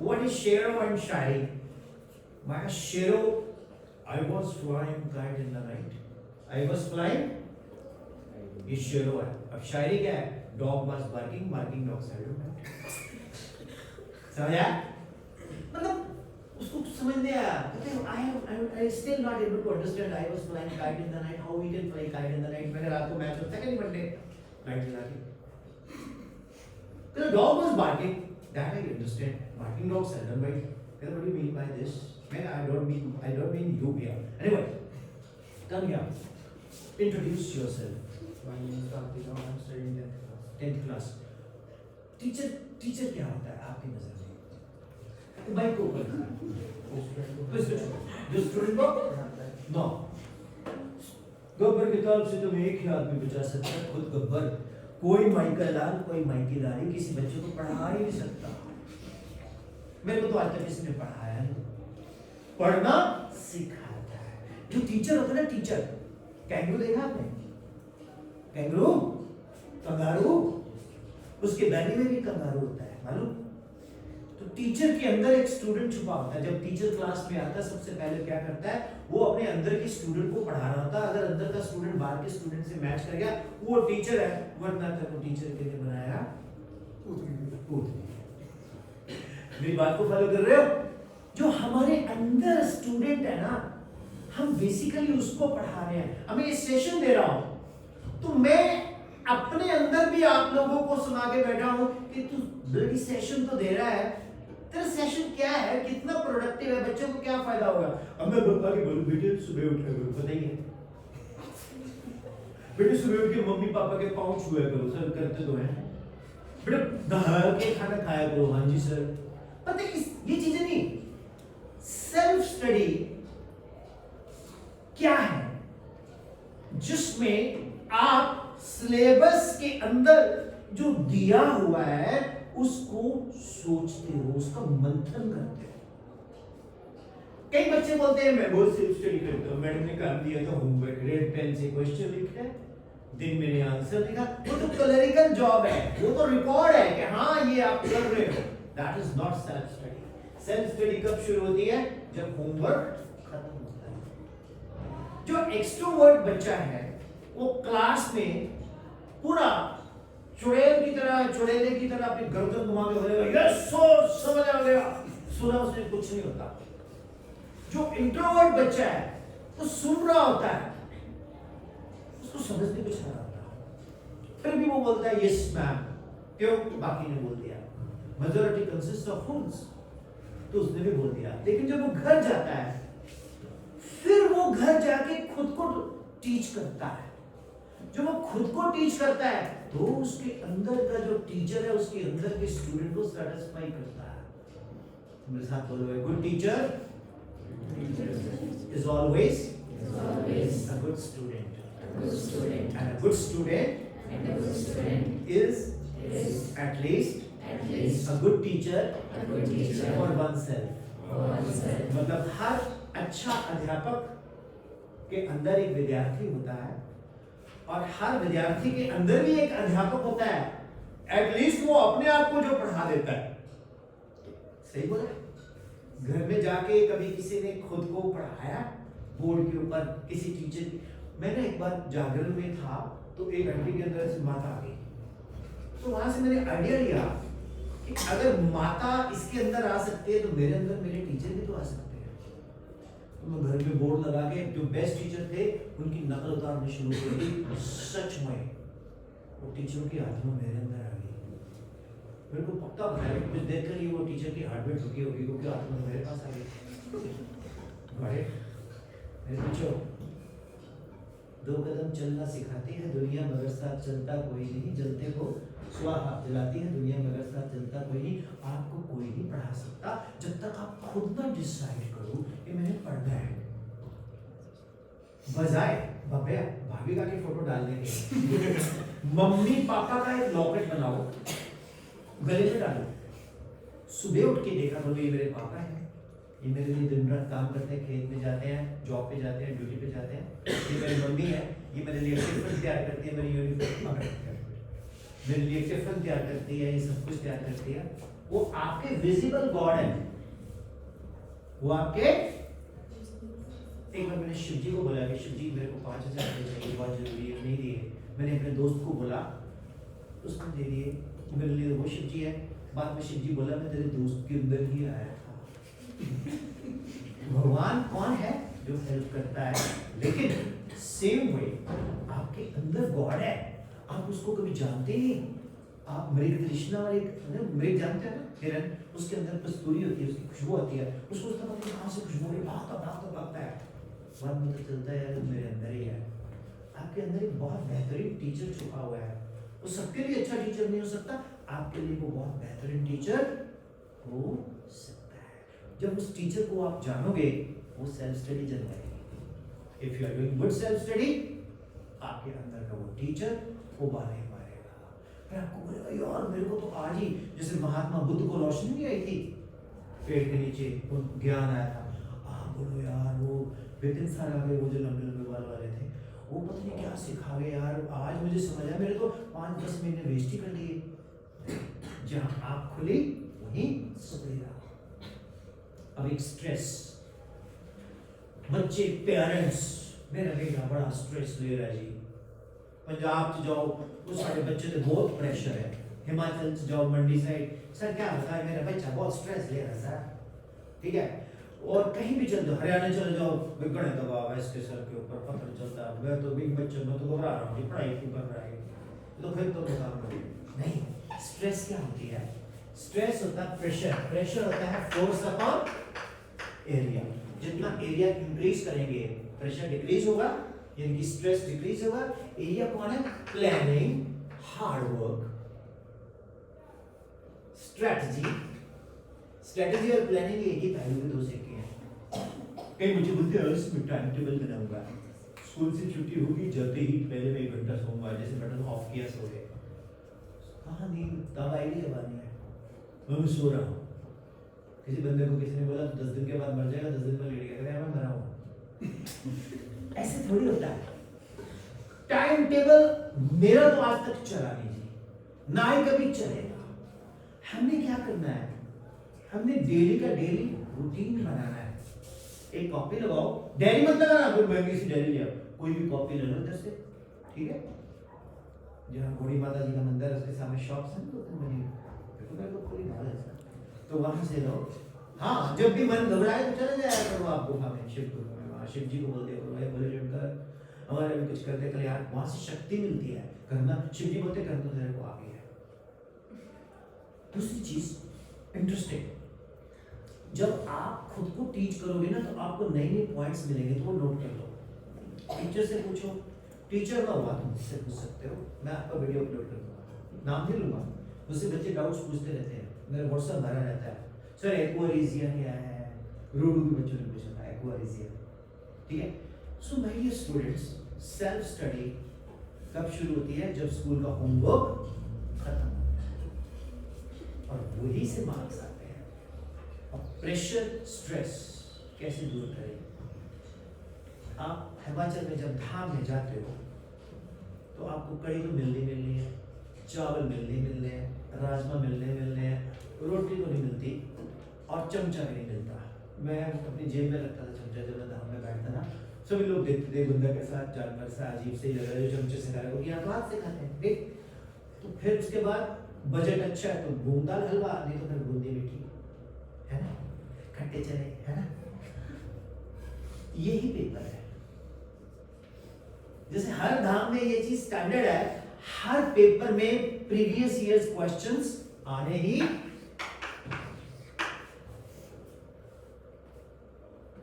what is शेर and शायरी? मैं शेरो I was flying kite in the night. I was flying। ये शेरो है। अब शायरी क्या है? Dog was barking, barking dog said समझा? मतलब उसको समझ नहीं आया। I still not able to understand. I was flying kite in the night. How we can fly kite in the night? मैंने रात को मैच होता है कि नहीं वनडे नाइट चला के। The dog was barking. That I understand. Barking dog seldom bite. What do you mean by this? Man, I don't mean you here. Anyway, come here. Introduce yourself. My name is Karthik. I'm studying 10th 10th class. class. Teacher क्या होता है आपकी नजर में? Mic को ऊपर जो student को नो गब्बर किताब से तुम एक ही आदमी बचा सकता है, खुद गब्बर। कोई माइका लाल, कोई माइकी लाली किसी बच्चे को पढ़ा ही नहीं सकता। मेरे को तो आज तक किसी ने पढ़ाया नहीं, पढ़ना सिखाता है। जो टीचर होता है ना, टीचर, कैंगरू देखा आपने? कैंगरू, कंगारू, उसके बैली में भी कंगारू होता है, मालूम? तो टीचर के अंदर एक स्टूडेंट छुपा होता है। जब टीचर क्लास में आता है, सबसे पहले क्या करता है? वो अपने अंदर के स्टूडेंट को पढ़ा रहा होता है। अगर अंदर का स्टूडेंट बाहर के स्टूडेंट से मैच कर गया, वो टीचर है, वरना तो टीचर के लिए बनाया पूत। मेरी बात को फॉलो कर रहे हो? जो हमारे अंदर स्टूडेंट है ना, हम बेसिकली उसको पढ़ा रहे हैं। अब मैं ये सेशन दे रहा हूं तो मैं अपने अंदर भी आप लोगों को सुना के बैठा हूं कि तू ब्लडी सेशन तो दे रहा है, तेरा सेशन क्या है, कितना प्रोडक्टिव है, बच्चों को क्या फायदा होगा? अब मैं बता के बोलूं बेटे सुबह उठा करो, पता ही है बेटे सुबह उठ के मम्मी पापा के पाँव छुआ करो, सर करते तो हैं। बेटा नहा के खाना खाया करो, हाँ जी सर। पता है ये चीजें नहीं। सेल्फ स्टडी क्या है? जिसमें आप सिलेबस के अंदर जो दिया हुआ है उसको सोचते हो, उसका मंथन करते हो। कई बच्चे बोलते हैं मैं बहुत सेल्फ स्टडी करता हूं, मैडम ने काम दिया था होमवर्क, रेड पेन से क्वेश्चन लिखना है, दिन में ने आंसर लिखा। वो तो क्लरिकल जॉब है, वो तो रिकॉर्ड है कि हाँ ये आप कर रहे हो। That is not self study. Self study कब शुरू होती है? जब होमवर्क खत्म होता है। जो एक्सट्रोवर्ट बच्चा है वो क्लास में पूरा चुड़ैल की तरह, चुड़ैले की तरह अपनी गर्दन घुमा के बोलेगा यस सर, समझ आ गया, सुना उसने कुछ नहीं होता। जो इंट्रोवर्ट बच्चा है वो सुन रहा होता है, उसको समझने कुछ नहीं आता, फिर भी वो बोलता है यस मैम, क्यों? बाकी ने बोल दिया। मेजॉरिटी कंसिस्ट ऑफ फूल्स, तो उसने भी बोल दिया। लेकिन जब वो घर जाता है, फिर वो घर जाके खुद को टीच करता है। जब वो खुद को टीच करता है तो उसके अंदर का जो टीचर है उसके अंदर के स्टूडेंट को सेटिस्फाई करता है। मेरे साथ बोलो, good teacher is always a good student, and a good student is at least a good teacher for oneself। मतलब हर अच्छा अध्यापक के अंदर एक विद्यार्थी होता है और हर विद्यार्थी के अंदर भी एक अध्यापक होता है। एटलीस्ट वो अपने आप को जो पढ़ा देता है। सही बोला? घर में जाके कभी किसी ने खुद को पढ़ाया बोर्ड के ऊपर, किसी टीचर? मैंने एक बार जागरण में था तो तो 1 घंटे के अंदर से माता आ गई। तो वहां से मैंने आइडिया लिया कि अगर माता इसके अंदर आ सकती है तो मेरे अंदर मेरे टीचर भी तो आ सकते हैं। तो मैं घर में बोर्ड लगा के जो बेस्ट टीचर थे उनकी नकल उतारनी शुरू कर दी। सच में वो टीचरों की आत्मा मेरे अंदर आ गई। मेरे को पक्का बताया कुछ देर कर वो टीचर की हार्ट बीट रुकी होगी क्योंकि आत्मा मेरे पास आ गई। बड़े मेरे पूछो 2 कदम चलना सिखाती है दुनिया मगर साथ चलता कोई नहीं, जलते को स्वाहा जलाती है दुनिया मगर साथ चलता कोई नहीं। आपको कोई नहीं पढ़ा सकता जब तक आप खुद ना डिसाइड करो कि मैंने पढ़ना है। बजाय भाभी का की फोटो डालने के मम्मी पापा का एक लॉकेट बनाओ, गले में डालो। सुबह उठ के देखा करो ये मेरे पापा हैं, ये मेरे लिए दिन रात काम करते हैं, खेत में जाते हैं, जॉब पे जाते हैं, ड्यूटी पे जाते हैं। ये मेरी मम्मी है, ये मेरे लिए टिफिन तैयार करती है, मेरी यूनिफॉर्म मेरे लिए टिफिन तैयार करती है, ये सब कुछ तैयार करती है। वो आपके विजिबल गॉड है, वो आपके। एक बार मैंने शिव जी को बोला कि शिव जी मेरे को 5,000 रुपये चाहिए, बहुत जरूरी है, नहीं दिए। मैंने अपने दोस्त को बोला, उसने दे दिए। मेरे लिए वो शिव जी है। बाद में शिव जी बोला मैं तेरे दोस्त के अंदर ही आया था। भगवान कौन है? जो हेल्प करता है, लेकिन सेम वे आपके अंदर गॉड है, आप उसको कभी जानते नहीं। आप मृग तृष्णा वाले मृग जानते हैं ना, हिरन, उसके अंदर कस्तूरी होती है, उसकी खुशबू आती है, उसको उसका पता नहीं कहाँ से खुशबू आ रही, भागता है। बाद में तो चलता है यार मेरे अंदर ही है। आपके अंदर एक बहुत बेहतरीन टीचर छुपा हुआ है। वो सबके लिए अच्छा टीचर नहीं हो सकता, आपके लिए वो बहुत बेहतरीन टीचर हो सकता है। जब उस टीचर को आप जानोगे, वो सेल्फ स्टडी जनवाएगी। If you are doing good self study, आपके अंदर का वो टीचर उबाले मारेगा। फिर आपको बोलेगा यार मेरे को तो आज ही, जैसे महात्मा बुद्ध को रोशनी नहीं आई थी पेड़ के नीचे, वो ज्ञान आया था। आप बोलो यार वो विपिन सर आ गए, वो जो लंबे लंबे बाल वाले थे, वो पता नहीं क्या सिखा गए यार। आज मुझे समझ आया, मेरे तो 5-10 महीने वेस्ट ही कर लिए। जहां आप खुली वहीं सुधेरा। अब एक स्ट्रेस, बच्चे पेरेंट्स, मेरा बेटा बड़ा स्ट्रेस ले रहा है जी। पंजाब च जाओ वो सारे बच्चे तो बहुत प्रेशर है। हिमाचल च जाओ मंडी साइड, सर क्या होता है मेरा बच्चा बहुत स्ट्रेस ले रहा है सर, ठीक है। और कहीं भी चल जाओ, हरियाणा चले जाओ, बिगड़े दबाव है इसके सर के ऊपर, पता चलता है मैं तो बिग बच्चे, मैं तो घबरा रहा हूँ, पढ़ाई क्यों कर रहा है, तो फिर तो काम नहीं। स्ट्रेस क्या होती है? स्ट्रेस होता है प्रेशर, प्रेशर होता है फोर्स अपॉन एरिया। जितना एरिया इंक्रीज करेंगे प्रेशर डिक्रीज होगा, यानी कि स्ट्रेस डिक्रीज होगा। एरिया कौन है? Planning, hard work, strategy. Strategy और प्लानिंग एक ही पहलू के 2 सिक्के हैं। कई मुझे बोलते हैं इसमें टाइम टेबल बनाऊंगा, स्कूल से छुट्टी होगी जाते ही पहले मैं 1 घंटा सोऊंगा, जैसे बटन ऑफ किया सो गए। कहाँ नींद तब आएगी जब आनी है, मैं सो रहा हूँ। किसी बंदे को किसी ने बोला 10 दिन के बाद मर जाएगा, 10 दिन में लेट गया, मैं मरा हूँ। ऐसे थोड़ी होता है। टाइम टेबल मेरा तो आज तक चला नहीं जी, ना ही कभी चलेगा। हमने क्या करना है? हमने डेली का डेली रूटीन बनाना है। एक कॉपी लगाओ, डायरी मत लगाना, कोई महंगी सी डायरी ले आओ, कोई भी कॉपी ले लो इधर से, ठीक है। जहाँ घोड़ी माता जी का मंदिर है उसके सामने शॉप्स हैं, तो पूरी तो वहां से लो। हाँ, जब भी मन घबराए तो चले जाया करो आप गुफा में, शिव गुफा में, वहाँ शिव जी को बोलते करो भाई बोले शंकर हमारे भी कुछ करते कल यार, वहां से शक्ति मिलती है करना। शिव जी बोलते कर तो तेरे को आ गई है। दूसरी चीज इंटरेस्टिंग, जब आप खुद को टीच करोगे ना तो आपको नए नए पॉइंट्स मिलेंगे, तो वो नोट कर लो। टीचर से पूछो, टीचर का हुआ तुम मुझसे पूछ सकते हो, मैं आपका वीडियो अपलोड कर दूंगा, नाम नहीं लूंगा। मुझसे बच्चे डाउट्स पूछते रहते हैं, मेरा व्हाट्सएप भरा रहता है, सर एक्वारिजिया क्या है, रूडू के बच्चों ने पूछा था एक्वारिजिया, ठीक है। So my dear students, self study कब शुरू होती है? जब स्कूल का होमवर्क खत्म होता है और वही से मार्क्स आते हैं। अब प्रेशर, स्ट्रेस कैसे दूर करें? आप हिमाचल में जब धाम में जाते हो तो आपको कड़ी तो मिलनी है, चावल मिलने हैं, राजमा मिलने हैं, रोटी तो नहीं मिलती और चमचा भी नहीं मिलता। मैं अपनी जेब में रखता था चमचा जब मैं धाम में बैठता ना, सभी लोग देखते थे बंदा के साथ जानवर सा अजीब से लग रहा है, जो चमचे से खा रहा है, यहाँ तो हाथ से खाते हैं, ठीक। तो फिर उसके बाद बजट अच्छा है तो मूंग दाल हलवा, नहीं तो फिर बूंदी मीठी, है ना, खट्टे चने, है ना। यही पेपर है। जैसे हर धाम में ये चीज स्टैंडर्ड है, हर पेपर में प्रीवियस ईयर्स क्वेश्चंस आने ही।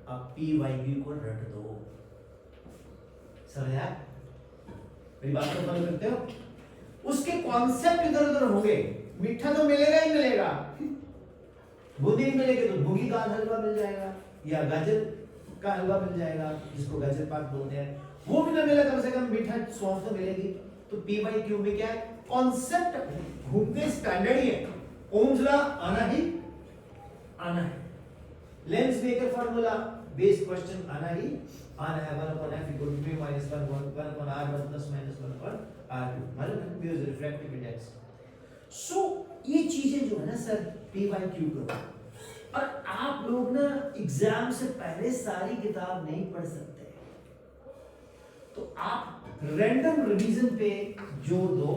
आप PYQ को रट दो, समझा? मेरी बात को फॉलो करते हो? उसके कॉन्सेप्ट इधर उधर होंगे, मीठा तो मिलेगा ही मिलेगा, बूंदी नहीं मिलेगी तो मूंगी दाल हलवा मिल जाएगा, या गाजर का हलवा मिल जाएगा, जिसको गाजर पाक बोलते हैं, वो भी ना मिला कम से कम मीठा सौंफ तो मिलेगी। तो PYQ में क्या है, कॉन्सेप्ट घूमते स्टैंडर्ड ही है, ओम्स लॉ आना ही आना है, lens maker formula based question आना ही आना है। 1/f = p - 1 1/r 1 + -1/r2 मतलब व्यूज रिफ्रैक्टिव इंडेक्स। सो ये चीजें जो है ना सर PYQ करो, और आप लोग ना एग्जाम से पहले सारी किताब नहीं पढ़ सकते, तो आप रैंडम रिवीजन पे जोर दो,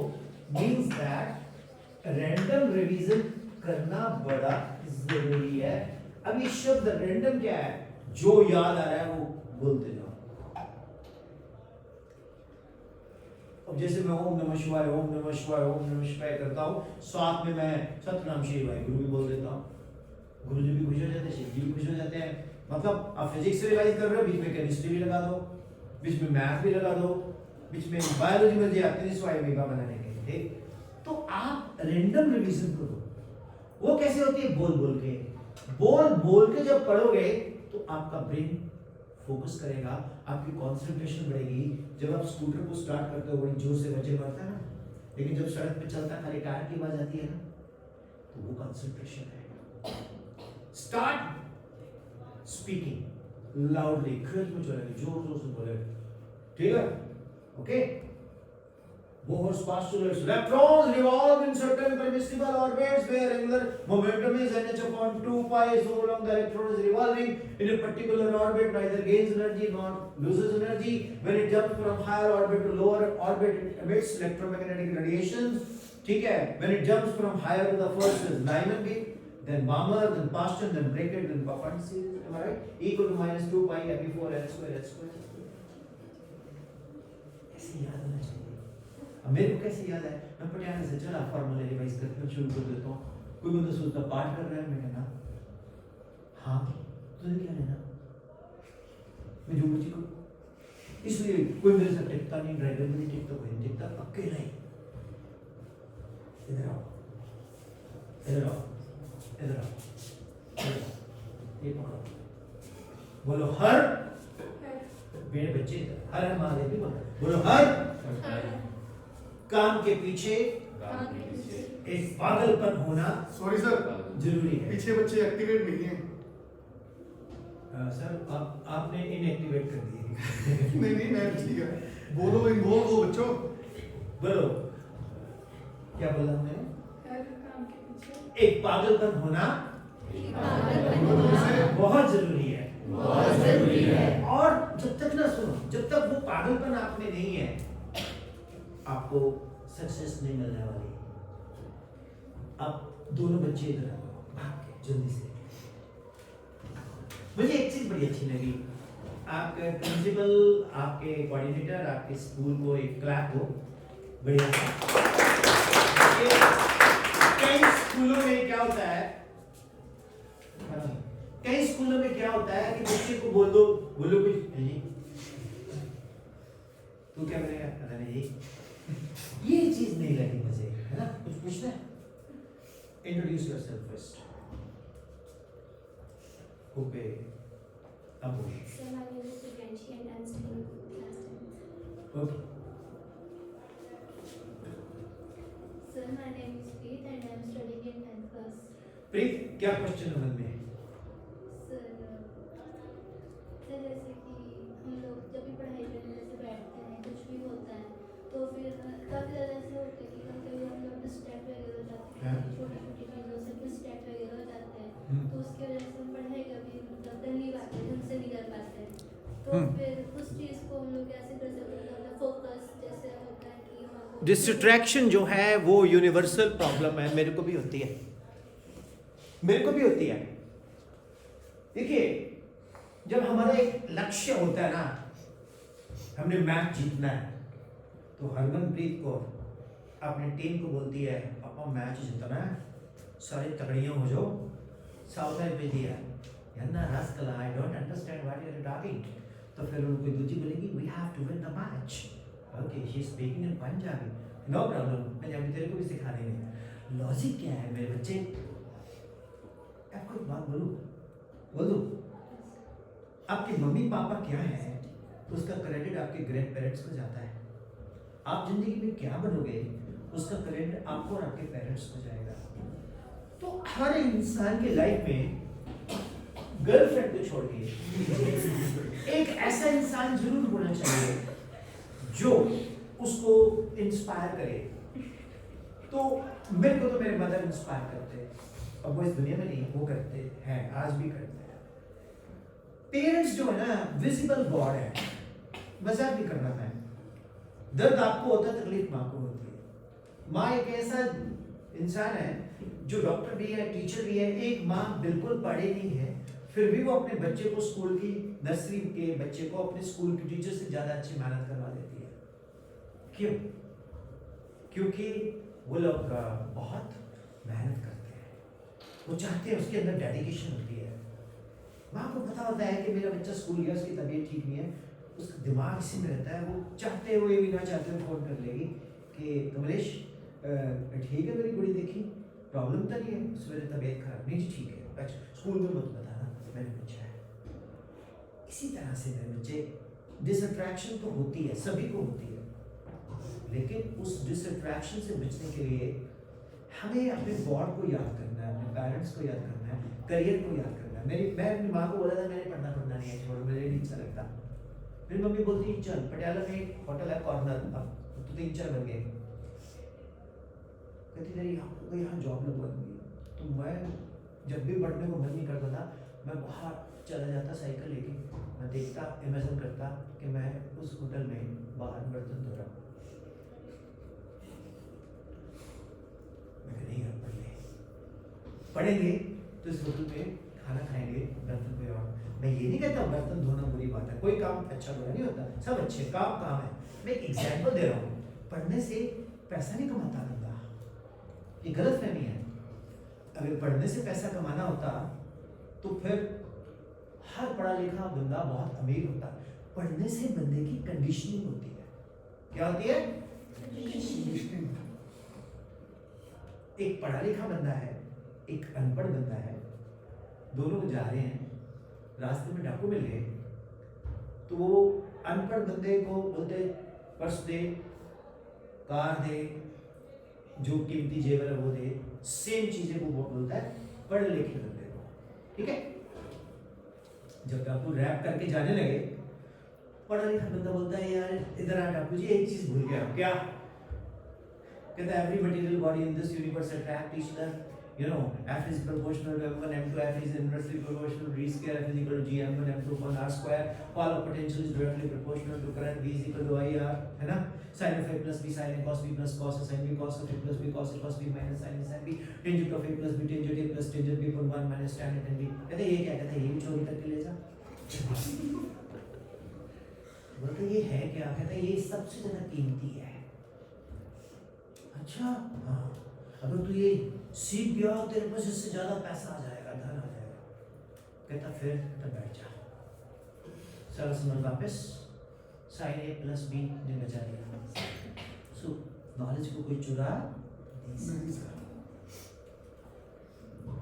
मींस दैट रैंडम रिवीजन करना बड़ा जरूरी है। अब ये शब्द रैंडम क्या है, जो याद आ रहा है वो बोलते जाओ। अब जैसे मैं ओम नमः शिवाय ओम नमः शिवाय ओम नमः शिवाय करता हूँ, साथ में मैं सतनाम श्री वाहिगुरु भी बोल देता हूँ, गुरु जी भी खुश हो जाते हैं, शिव जी भी खुश हो जाते हैं। मतलब आप फिजिक्स रिवाइज कर रहे हो, बीच में केमिस्ट्री भी लगा दो, बीच में मैथ भी लगा दो, बीच में बायोलॉजी में जी आते हैं स्वायमेगा बनाने के लिए, ठीक। तो आप रैंडम रिवीजन करो, वो कैसे होती है, बोल बोल के जब पढ़ोगे तो आपका ब्रेन फोकस करेगा, आपकी कंसंट्रेशन बढ़ेगी। जब आप स्कूटर को स्टार्ट करते हो बड़ी जोर से वजन बढ़ता है ना, लेकिन जब सड़क पे चलता है खाली टायर की आवाज आती है ना, तो वो कंसंट्रेशन है। स्टार्ट स्पीकिंग लाउडली, जोर जोर से बोले, ठीक है, okay. Bohr's postulates, electrons revolve in certain permissible orbits where angular momentum is nh/2 pi, so long the electron is revolving in a particular orbit, neither gains energy nor loses energy. When it jumps from higher orbit to lower orbit, it emits electromagnetic radiations, ठीक है। When it jumps from higher to the first is Lyman beam, then Balmer, then Paschen, then Brackett, then Buffon series, am I right? Equal to -2 pi Ep4 h². ऐसे याद होना चाहिए। अब मेरे को कैसे याद है, मैं पटियाला से चला फॉर्मूला रिवाइज करके शुरू कर देता हूँ। कोई बंदा सोचता पाठ कर रहा है, मैं कहना हाँ तुझे क्या लेना, मैं जो मर्जी करूँ। इसलिए कोई मेरे साथ टिकता नहीं, ड्राइवर भी नहीं टिकता, कोई नहीं टिकता, अकेला ही। इधर आओ, इधर आओ, इधर आओ, ये पकड़ो, बोलो हर, मेरे बच्चे हर महादेव भी बोलो हर काम के पीछे एक पागलपन होना सॉरी सर, जरूरी है। पीछे बच्चे एक्टिवेट नहीं है। सर आपने इनएक्टिवेट कर दिए। नहीं मैं ठीक है, बोलो इन्वॉल्व हो बच्चों, बोलो क्या बोला हमने, हर काम के पीछे एक पागलपन होना बहुत जरूरी है, और जब तक ना सुनो, जब तक वो पागलपन आप में नहीं है, आपको सक्सेस नहीं मिलने वाली। अब दोनों बच्चे इधर आओ, भाग के जल्दी से। मुझे एक चीज बड़ी अच्छी लगी, आपके प्रिंसिपल, आपके कोऑर्डिनेटर, आपके स्कूल को एक क्लैप हो, बढ़िया। कई स्कूलों में क्या होता है, कई स्कूलों में क्या होता है कि बच्चे को बोलो कुछ नहीं, तू क्या करेगा, पता नहीं, ये चीज नहीं लगी मुझे, है ना। कुछ पूछना है, इंट्रोड्यूस योरसेल्फ फर्स्ट। ओके, अब बोलिए। So my name is Divyanshi and I'm studying class 10th. Okay, Sir, my name is Preet and I'm studying in 10th class. प्रीत क्या क्वेश्चन है मन में? सर जैसे कि हम लोग जब भी पढ़ाई करने जैसे बैठते हैं, कुछ भी होता है तो फिर काफ़ी ज़्यादा ऐसे होता है कि कभी हम लोग डिस्ट्रैक्ट वगैरह हो जाते हैं, छोटी छोटी चीज़ों से डिस्ट्रैक्ट वगैरह हो जाते हैं, तो उसकी वजह से हम पढ़ाई कभी मतलब कर नहीं पाते, ढंग से नहीं कर पाते, तो फिर उस डिस्ट्रैक्शन जो है वो यूनिवर्सल प्रॉब्लम है, मेरे को भी होती है, मेरे को भी होती है। देखिए जब हमारा एक लक्ष्य होता है ना, हमने मैच जीतना है, तो हरमनप्रीत कौर अपने टीम को बोलती है पापा मैच जीतना है, सारे तगड़ियां हो जाओ, साउथ अफ्रीका यन्ना rascal I don't understand what you are talking. तो फिर उनको दूसरी बोलेगी we have to win the match, okay she is speaking in Punjabi, no problem, Punjabi तेरे को भी सिखा देंगे। लॉजिक क्या है मेरे बच्चे, आपको एक बात बोलूं, आपके मम्मी पापा क्या है तो उसका क्रेडिट आपके ग्रैंड पेरेंट्स को जाता है। आप जिंदगी में क्या बनोगे उसका क्रेडिट आपको और आपके पेरेंट्स को जाएगा। तो हर इंसान के लाइफ में गर्लफ्रेंड को छोड़ के एक ऐसा इंसान जरूर होना चाहिए जो उसको इंस्पायर करे। तो मेरे को तो मेरे मदर इंस्पायर करते हैं, अब वो इस दुनिया में नहीं, वो करते हैं, आज भी करते हैं। पेरेंट्स जो है ना विजिबल गॉड है, मजाक नहीं करना मैं, दर्द आपको होता है, तकलीफ माँ को होती है। माँ एक ऐसा इंसान है जो डॉक्टर भी है, टीचर भी है। एक माँ बिल्कुल पढ़ी नहीं है, फिर भी वो अपने बच्चे को स्कूल की नर्सरी के बच्चे को अपने स्कूल की टीचर से ज्यादा अच्छी मेहनत करवा देती है। क्यों? क्योंकि वो लोग बहुत मेहनत करते हैं, वो चाहते हैं, उसके अंदर डेडिकेशन होती है। माँ को पता होता है कि मेरा बच्चा स्कूल गया, उसकी तबीयत ठीक नहीं है, उसका दिमाग इसी में रहता है, वो चाहते हुए भी ना चाहते हुए फ़ोन कर लेगी कि कमलेश ठीक है मेरी कुड़ी, देखी प्रॉब्लम तो नहीं है, सवेरे तबीयत खराब नहीं जी, ठीक है, अच्छा स्कूल में मत बताना मैंने पूछा है। इसी तरह से मेरे बच्चे, डिसअट्रैक्शन तो होती है, सभी को होती है, लेकिन उस डिसअट्रैक्शन से बचने के लिए हमें अपने गॉड को याद करना है, अपने पेरेंट्स को याद करना है, करियर को याद करना है। मैं अपनी माँ को बोला था मैंने पढ़ना नहीं है, छोड़ो, मुझे नहीं अच्छा लगता। मेरी मम्मी बोलती है चल पटियाला में एक होटल है कॉर्नर, अब तो 3-4 बन गए, कहती तेरी यहाँ जॉब लग दूंगी। तो मैं जब भी पढ़ने को मन नहीं करता था, मैं बाहर चला जाता साइकिल लेके, मैं देखता, इमेजिन करता कि मैं उस होटल में बाहर बर्तन धो रहा हूँ। मैं नहीं कर पढ़ेंगे तो इस होटल में खाना खाएंगे, बर्तन कोई और। मैं ये नहीं कहता बर्तन धोना बुरी बात है, कोई काम अच्छा बुरा नहीं होता, सब अच्छे काम है। मैं एक एग्जाम्पल दे रहा हूँ, पढ़ने से पैसा नहीं कमाता बंदा, ये गलत फहमी है। अगर पढ़ने से पैसा कमाना होता तो फिर हर पढ़ा लिखा बंदा बहुत अमीर होता। पढ़ने से बंदे की कंडीशनिंग होती है। क्या होती है? कंडीशनिंग। एक पढ़ा लिखा बंदा है, एक अनपढ़ बंदा है, दोनों जा रहे हैं, रास्ते में डाकू मिल गए, तो वो अनपढ़ बंदे को बोलते पर्स दे, कार दे, जो कीमती जेवर है वो दे, सेम चीजें वो बोलता है पढ़ लिखे बंदे को। ठीक है, जब डाकू रैप करके जाने लगे, पढ़ा लिखा बंदा बोलता है यार इधर आ डाकू जी, एक चीज भूल गया। क्या? कहता है every material body in this universe attract each other, you know, F is proportional to M1, M2, F is inversely proportional, V square, F is equal to G, M1, M2 upon R square, all of potential is directly proportional to current, V is equal to IR, है ना? Sin of A plus B, sin A cos B plus cos A, sin B cos of A plus B, cos A cos B minus sin A sin B, tangent of A plus B, tangent A plus tangent B upon 1 minus tan A tan B। कहते ये क्या? कहते ये भी चोरी करके ले जा। बोलते ये है क्या? कहते ये सबसे ज़्यादा कीमती है। अच्छा हाँ, अगर तू ये सीख गया तेरे पास इससे ज्यादा पैसा आ जाएगा, धन आ जाएगा। कहता फिर तो बैठ जा, सारा समझ वापस sin A plus B ने बचा दिया। सो नॉलेज को कोई चुरा नहीं सकता।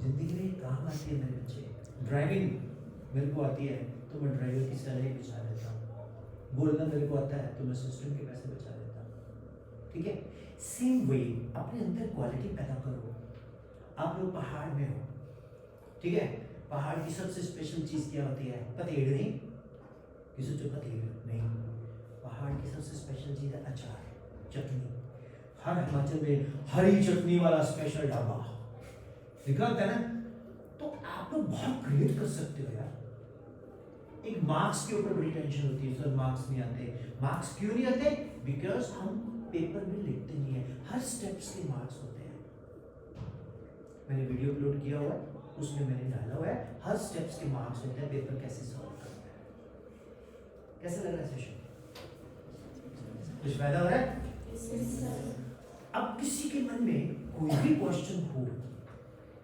जिंदगी में काम आती है मेरे बच्चे। ड्राइविंग मेरे को आती है तो मैं ड्राइवर की सैलरी बचा देता हूँ, बोलना मेरे को आता है तो मैं सिस्टम के पैसे बचा देता हूँ। ठीक है, सेम वे अपने अंदर क्वालिटी पैदा करो। आप लोग पहाड़ में हो, ठीक है, पहाड़ की सबसे स्पेशल चीज क्या होती है? पतेड़ नहीं, किसी जो पतेड़ नहीं, पहाड़ की सबसे स्पेशल चीज है अचार, चटनी। हर हिमाचल में हरी चटनी वाला स्पेशल ढाबा लिखा होता है ना। तो आप लोग बहुत क्रिएट कर सकते हो यार। एक मार्क्स के ऊपर बड़ी टेंशन होती है, सर मार्क्स नहीं आते। मार्क्स क्यों नहीं आते? बिकॉज हम पेपर में लिखते नहीं है, हर स्टेप्स के मार्क्स होते हैं। मैंने वीडियो अपलोड किया हुआ है, उसमें मैंने डाला हुआ है, हर स्टेप्स के मार्क्स होते हैं, पेपर कैसे सॉल्व करना है। कैसा लग रहा है सेशन? कुछ फायदा हो रहा है? अब किसी के मन में कोई भी क्वेश्चन हो,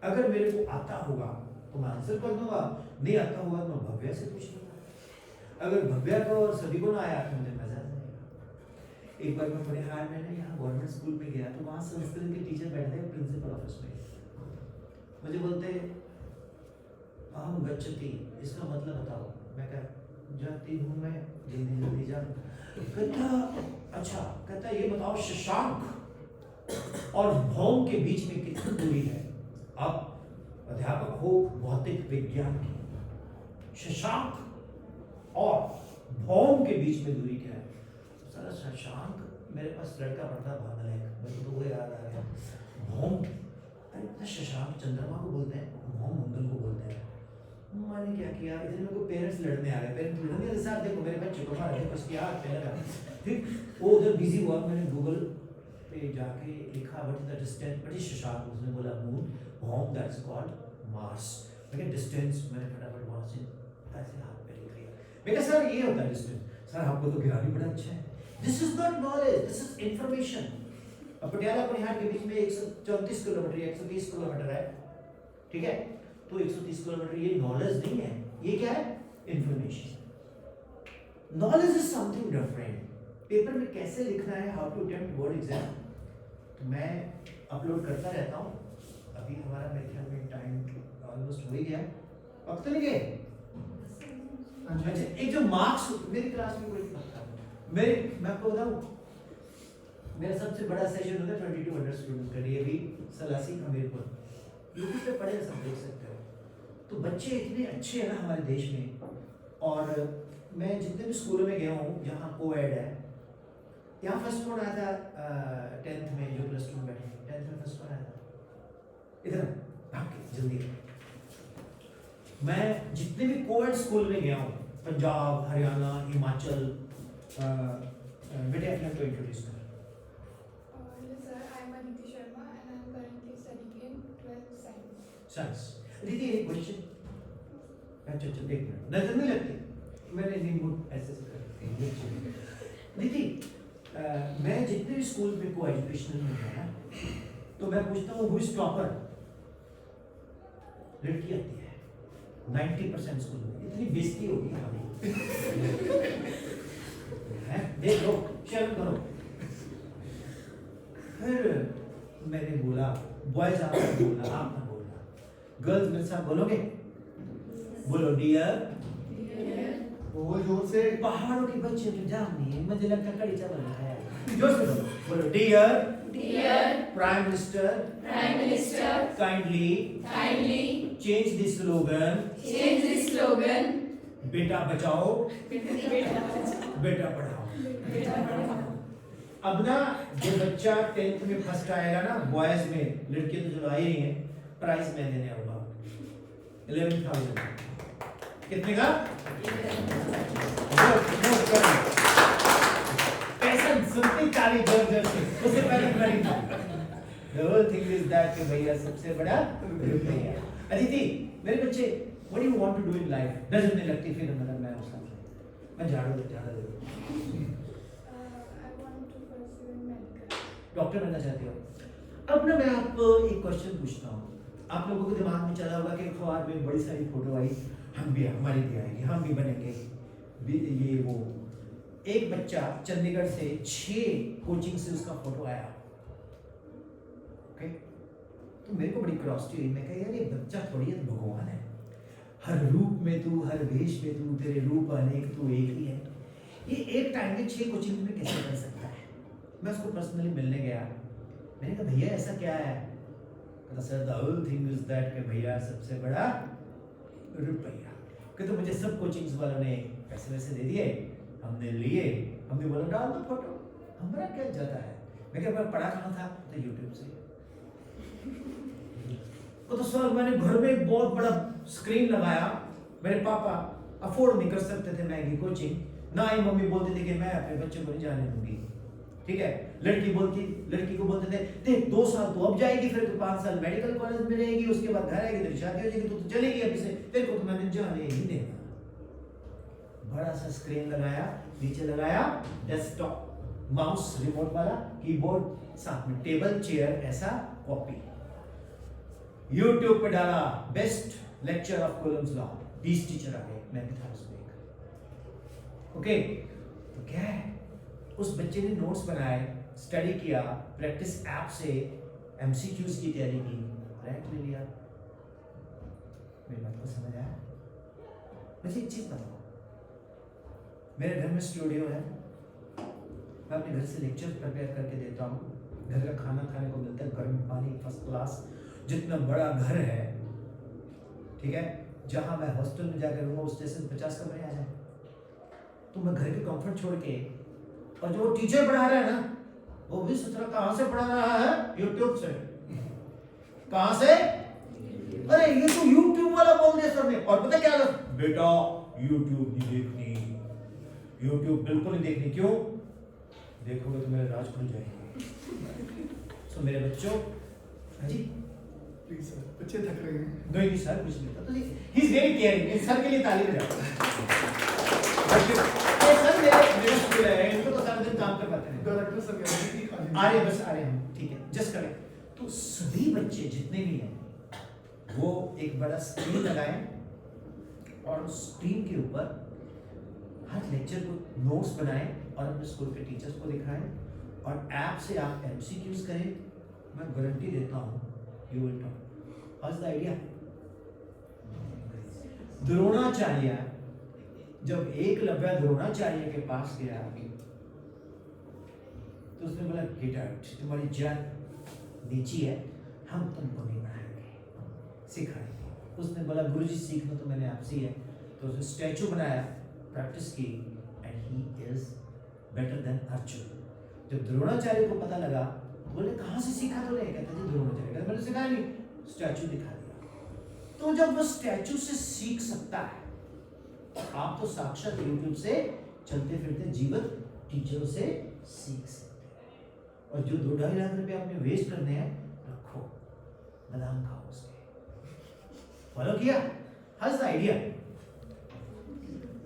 अगर मेरे को आता होगा तो मैं आंसर कर दूंगा, नहीं आता होगा तो मैं भव्या से पूछ लूंगा। अगर भव्या को और सभी को ना आया तो मुझे मजा आ जाएगा। एक बार मैं बड़े हाल में ना यहाँ गवर्नमेंट स्कूल में गया तो वहाँ संस्कृत के टीचर बैठे थे प्रिंसिपल ऑफिस में, मुझे बोलते अहम गच्छति, इसका मतलब बताओ। मैं कहा जाती हूँ मैं, जल्दी जल्दी जा। कहता अच्छा, कहता ये बताओ शशांक और भौम के बीच में कितनी दूरी है? आप अध्यापक हो भौतिक विज्ञान की, शशांक और भौम के बीच में दूरी क्या है? सारा शशांक मेरे पास लड़का पढ़ता बादल है, मुझे तो वो याद आ गया। भौम, अरे शशांक चंद्रमा को बोलते हैं, भौम मंगल को बोलते हैं। मैंने क्या किया, इधर मेरे को पेरेंट्स लड़ने आ गए, पेरेंट्स लड़ने के साथ देखो मेरे बच्चे को मारा, देखो उसकी आँख पे लगा। ठीक, वो उधर बिजी हुआ, मैंने गूगल पे जाके लिखा what is the distance, what is Shashank, उसने बोला मून, भौम दैट्स कॉल्ड मार्स। मैं डिस्टेंस, मैंने फटाफट वहाँ से ऐसे हाथ पे लिख लिया। मैं कहा सर ये होता है डिस्टेंस। सर आपको तो ज्ञान ही बड़ा अच्छा है। This is not knowledge, this is information. अब पटियाला परिहार के बीच में 134 किलोमीटर या 130 किलोमीटर है, ठीक है, तो 130 किलोमीटर ये नॉलेज नहीं है, ये क्या है? Information. Knowledge is something different. Paper में कैसे लिखना है, how to attempt board exam, तो मैं अपलोड करता रहता हूँ। अभी हमारा मेरे ख्याल में टाइम ऑलमोस्ट हो ही गया, अब तो नहीं गए। अच्छा, एक जो मार्क्स मेरी क्लास में कोई पढ़ता है, मैं आपको बताऊँ, मेरा सबसे बड़ा सेशन होता है 2200 स्टूडेंट्स का, DAV सलासी हमीरपुर, यूट्यूब पे पढ़े सब देख सकते हो। तो बच्चे इतने अच्छे हैं ना हमारे देश में। और मैं जितने भी स्कूलों में गया हूँ जहाँ कोएड है, यहाँ फर्स्ट कौन आया था 10th में, जो प्लस 2 में बैठे 10th में फर्स्ट कौन आया था? इधर भाग के जल्दी। मैं जितने भी कोएड स्कूल में गया हूँ, पंजाब, हरियाणा, हिमाचल, बेटे अपने को इंट्रोड्यूस कर। Yes, sir. I am Aditi Sharma and I am currently studying in 12th science. Science. दीदी एक क्वेश्चन, अच्छा अच्छा एक मिनट, नजर नहीं लगती, मैंने नींबू ऐसे कर दीदी। मैं जितने भी स्कूल में को एजुकेशनल में गया ना, तो मैं पूछता हूँ हु इज टॉपर, लड़की आती है 90% स्कूल में। इतनी बेइज्जती होगी हमारी है, देख लो, शर्म करो। फिर मैंने बोला बॉयज आप बोलना, आप ना बोलना, गर्ल्स मेरे साथ बोलोगे? बोलो डियर। बोल जोर से। पहाड़ों के बच्चे तो जान नहीं है, मुझे लगता कड़ी चावल खाया। जोर से बोलो, बोलो dear Dear prime minister, Prime Minister, kindly kindly change the slogan, change the slogan. बेटा बचाओ बेटा बेटा पढ़ाओ। पढ़ाओ। अब ना जो बच्चा 10th में फर्स्ट आएगा ना, बॉयज में, लड़कियां तो जो आई रही हैं, प्राइज मैं देने आऊंगा 11,000। कितने का? पैसा सुनती ताली जोर जोर से, उससे पहले खड़ी था। The whole thing is that कि भैया सबसे बड़ा रुपया। अदिति, मेरे बच्चे, what do you want to do in life? नजर नहीं लगती फिर मतलब मैं उसका, मैं झाड़ू दे। I want to pursue in medical. Doctor बनना चाहते हो? अब ना मैं आपको एक क्वेश्चन पूछता हूँ। आप लोगों के दिमाग में चला होगा कि अखबार में बड़ी सारी फोटो आई, हम भी, हमारी भी आएंगे, हम भी बनेंगे, ये वो। एक बच्चा चंडीगढ़ से 6 कोचिंग से उसका फोटो आया, ओके? तो मेरे को बड़ी क्रॉसिटी हुई, मैं कहा यार ये बच्चा थोड़ी है, भगवान है, हर रूप में तू, हर वेश में तू, तेरे रूप अनेक, तू एक ही है। ये एक टाइम में 6 कोचिंग में कैसे कर सकता है? मैं उसको पर्सनली मिलने गया, मैंने कहा भैया ऐसा क्या है? कहता sir the whole thing is that कि भैया सबसे बड़ा रुपया। कि तो मुझे सब कोचिंग्स वालों ने पैसे वैसे दे दिए, हमने लिए, हमने बोला डाल दो फोटो, हमारा क्या जाता है। मैं क्या पढ़ा कहाँ था? तो यूट्यूब से। तो सर मैंने घर में एक बहुत बड़ा स्क्रीन लगाया, मेरे पापा अफोर्ड नहीं कर सकते थे महंगी कोचिंग, ना ही मम्मी बोलती थी कि मैं अपने बच्चे को नहीं जाने दूंगी, ठीक है? लड़की को बोलते थे देख 2 साल तो अब जाएगी, फिर तो 5 साल मेडिकल कॉलेज में रहेगी, उसके बाद घर आएगी, तेरी शादी हो जाएगी, तो चलेगी अभी से, तेरे को तो मैंने जाने ही देना। बड़ा सा स्क्रीन लगाया, नीचे लगाया डेस्कटॉप, माउस रिमोट वाला, कीबोर्ड साथ में, टेबल चेयर ऐसा कॉपी। यूट्यूब पे डाला best lecture of Coulomb's law, 20 teacher आ गए, मैं भी था उसमें। ओके, तो क्या है, उस बच्चे ने नोट्स बनाए, स्टडी किया, प्रैक्टिस ऐप से एमसीक्यूज की तैयारी की, रैंक ले लिया। मेरी बात को समझ आया? मुझे एक चीज बताओ, मेरे घर में स्टूडियो है, मैं अपने घर से लेक्चर प्रिपेयर करके देता हूँ, घर का खाना खाने को मिलता है, गर्म पानी फर्स्ट क्लास, जितना बड़ा घर है, ठीक है, जहाँ मैं हॉस्टल में जाकर रहूँगा उस जैसे 50 कमरे आ जाए, तो मैं घर के कंफर्ट छोड़ के, और जो टीचर पढ़ा रहा है ना, वो भी सत्रह कहाँ से पढ़ा रहा है? यूट्यूब से। कहाँ से? अरे ये तो यूट्यूब वाला बोल दिया सर ने, और पता क्या है? बेटा यूट्यूब नहीं देखनी, यूट्यूब बिल्कुल नहीं देखनी। क्यों? देखोगे तो मेरे राज खुल जाएंगे। सो मेरे बच्चों, हाँ जी, प्लीज सर, बच्चे थक रहे हैं। नहीं सर, कुछ नहीं था, he is very caring, sir के लिए ताली बजाओ। सर मेरे स्कूल है, इनको तो सारा दिन काम करवाते हैं। डायरेक्टर सर कह रहे हैं कि खाली आ रहे बस आ रहे हम, ठीक है, जस्ट करें। तो सभी बच्चे जितने भी हैं वो एक बड़ा स्क्रीन लगाएं और उस स्क्रीन के ऊपर हर लेक्चर को नोट्स बनाएं और अपने स्कूल के टीचर्स को दिखाएं, और ऐप से आप एमसीक्यूज करें। मैं गारंटी देता हूँ you will top. How is the idea? Dronacharya, जब एकलव्य द्रोणाचार्य के पास गया तो उसने बोला गेट आउट, तुम्हारी जान नीची है, हम तुमको नहीं पढ़ाएंगे, सिखाएंगे। उसने बोला गुरुजी सीखना तो मैंने आपसे ही है, तो उसने स्टैचू बनाया, प्रैक्टिस की, and he is better than Arjun. जब द्रोणाचार्य को पता लगा, बोले कहाँ से सीखा तूने? कहता जी द्रोणाचार्य। कहता मैंने सिखाया नहीं, स्टैचू दिखा दिया। तो जब वो स्टैचू से सीख सकता है, आप तो साक्षात यूट्यूब से चलते फिरते जीवित टीचरों से सीख सकते हैं। और जो 2-2.5 लाख रुपए आपने वेस्ट करने हैं, रखो, बादाम खाओ उसके। फॉलो किया? How is the idea?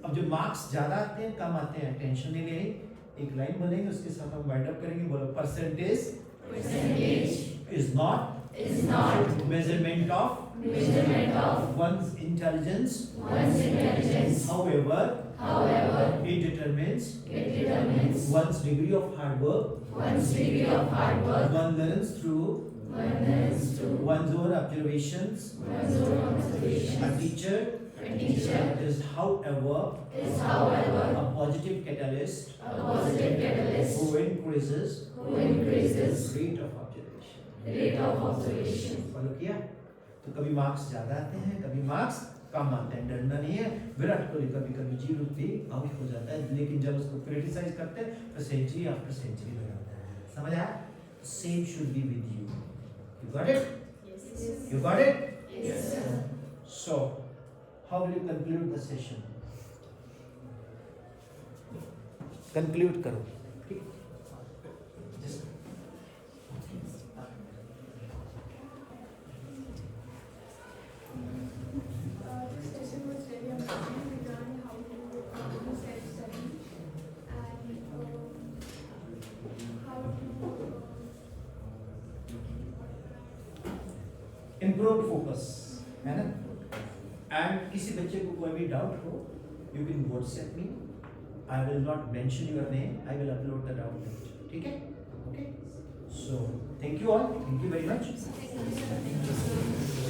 अब जो मार्क्स ज्यादा आते हैं कम आते हैं, टेंशन नहीं लेनी, एक लाइन बोलेंगे, उसके साथ हम वाइंड अप करेंगे। बोलो, percentage is not measurement of one's intelligence. However, it determines one's degree of hard work. One learns through one's own observations. A teacher is, however, a positive catalyst who increases rate of observation. Follow किया? तो कभी marks ज्यादा आते हैं, कभी marks कम आते हैं, डरना नहीं है। विराट कोहली कभी कभी 0 पे आउट हो जाता है, लेकिन जब उसको क्रिटिसाइज करते हैं तो सेंचुरी आफ्टर सेंचुरी लगाता है। समझ आया? Same should be with you. You got it? You got it? Yes, sir. So, how will you conclude the session? Conclude करो। ठीक? Just This session was really amazing. We learned how to do self-study and how to improve focus, है ना? And किसी बच्चे को कोई भी doubt हो, you can WhatsApp me. I will not mention your name. I will upload the doubt later. ठीक है? Okay. So, thank you all. Thank you very much.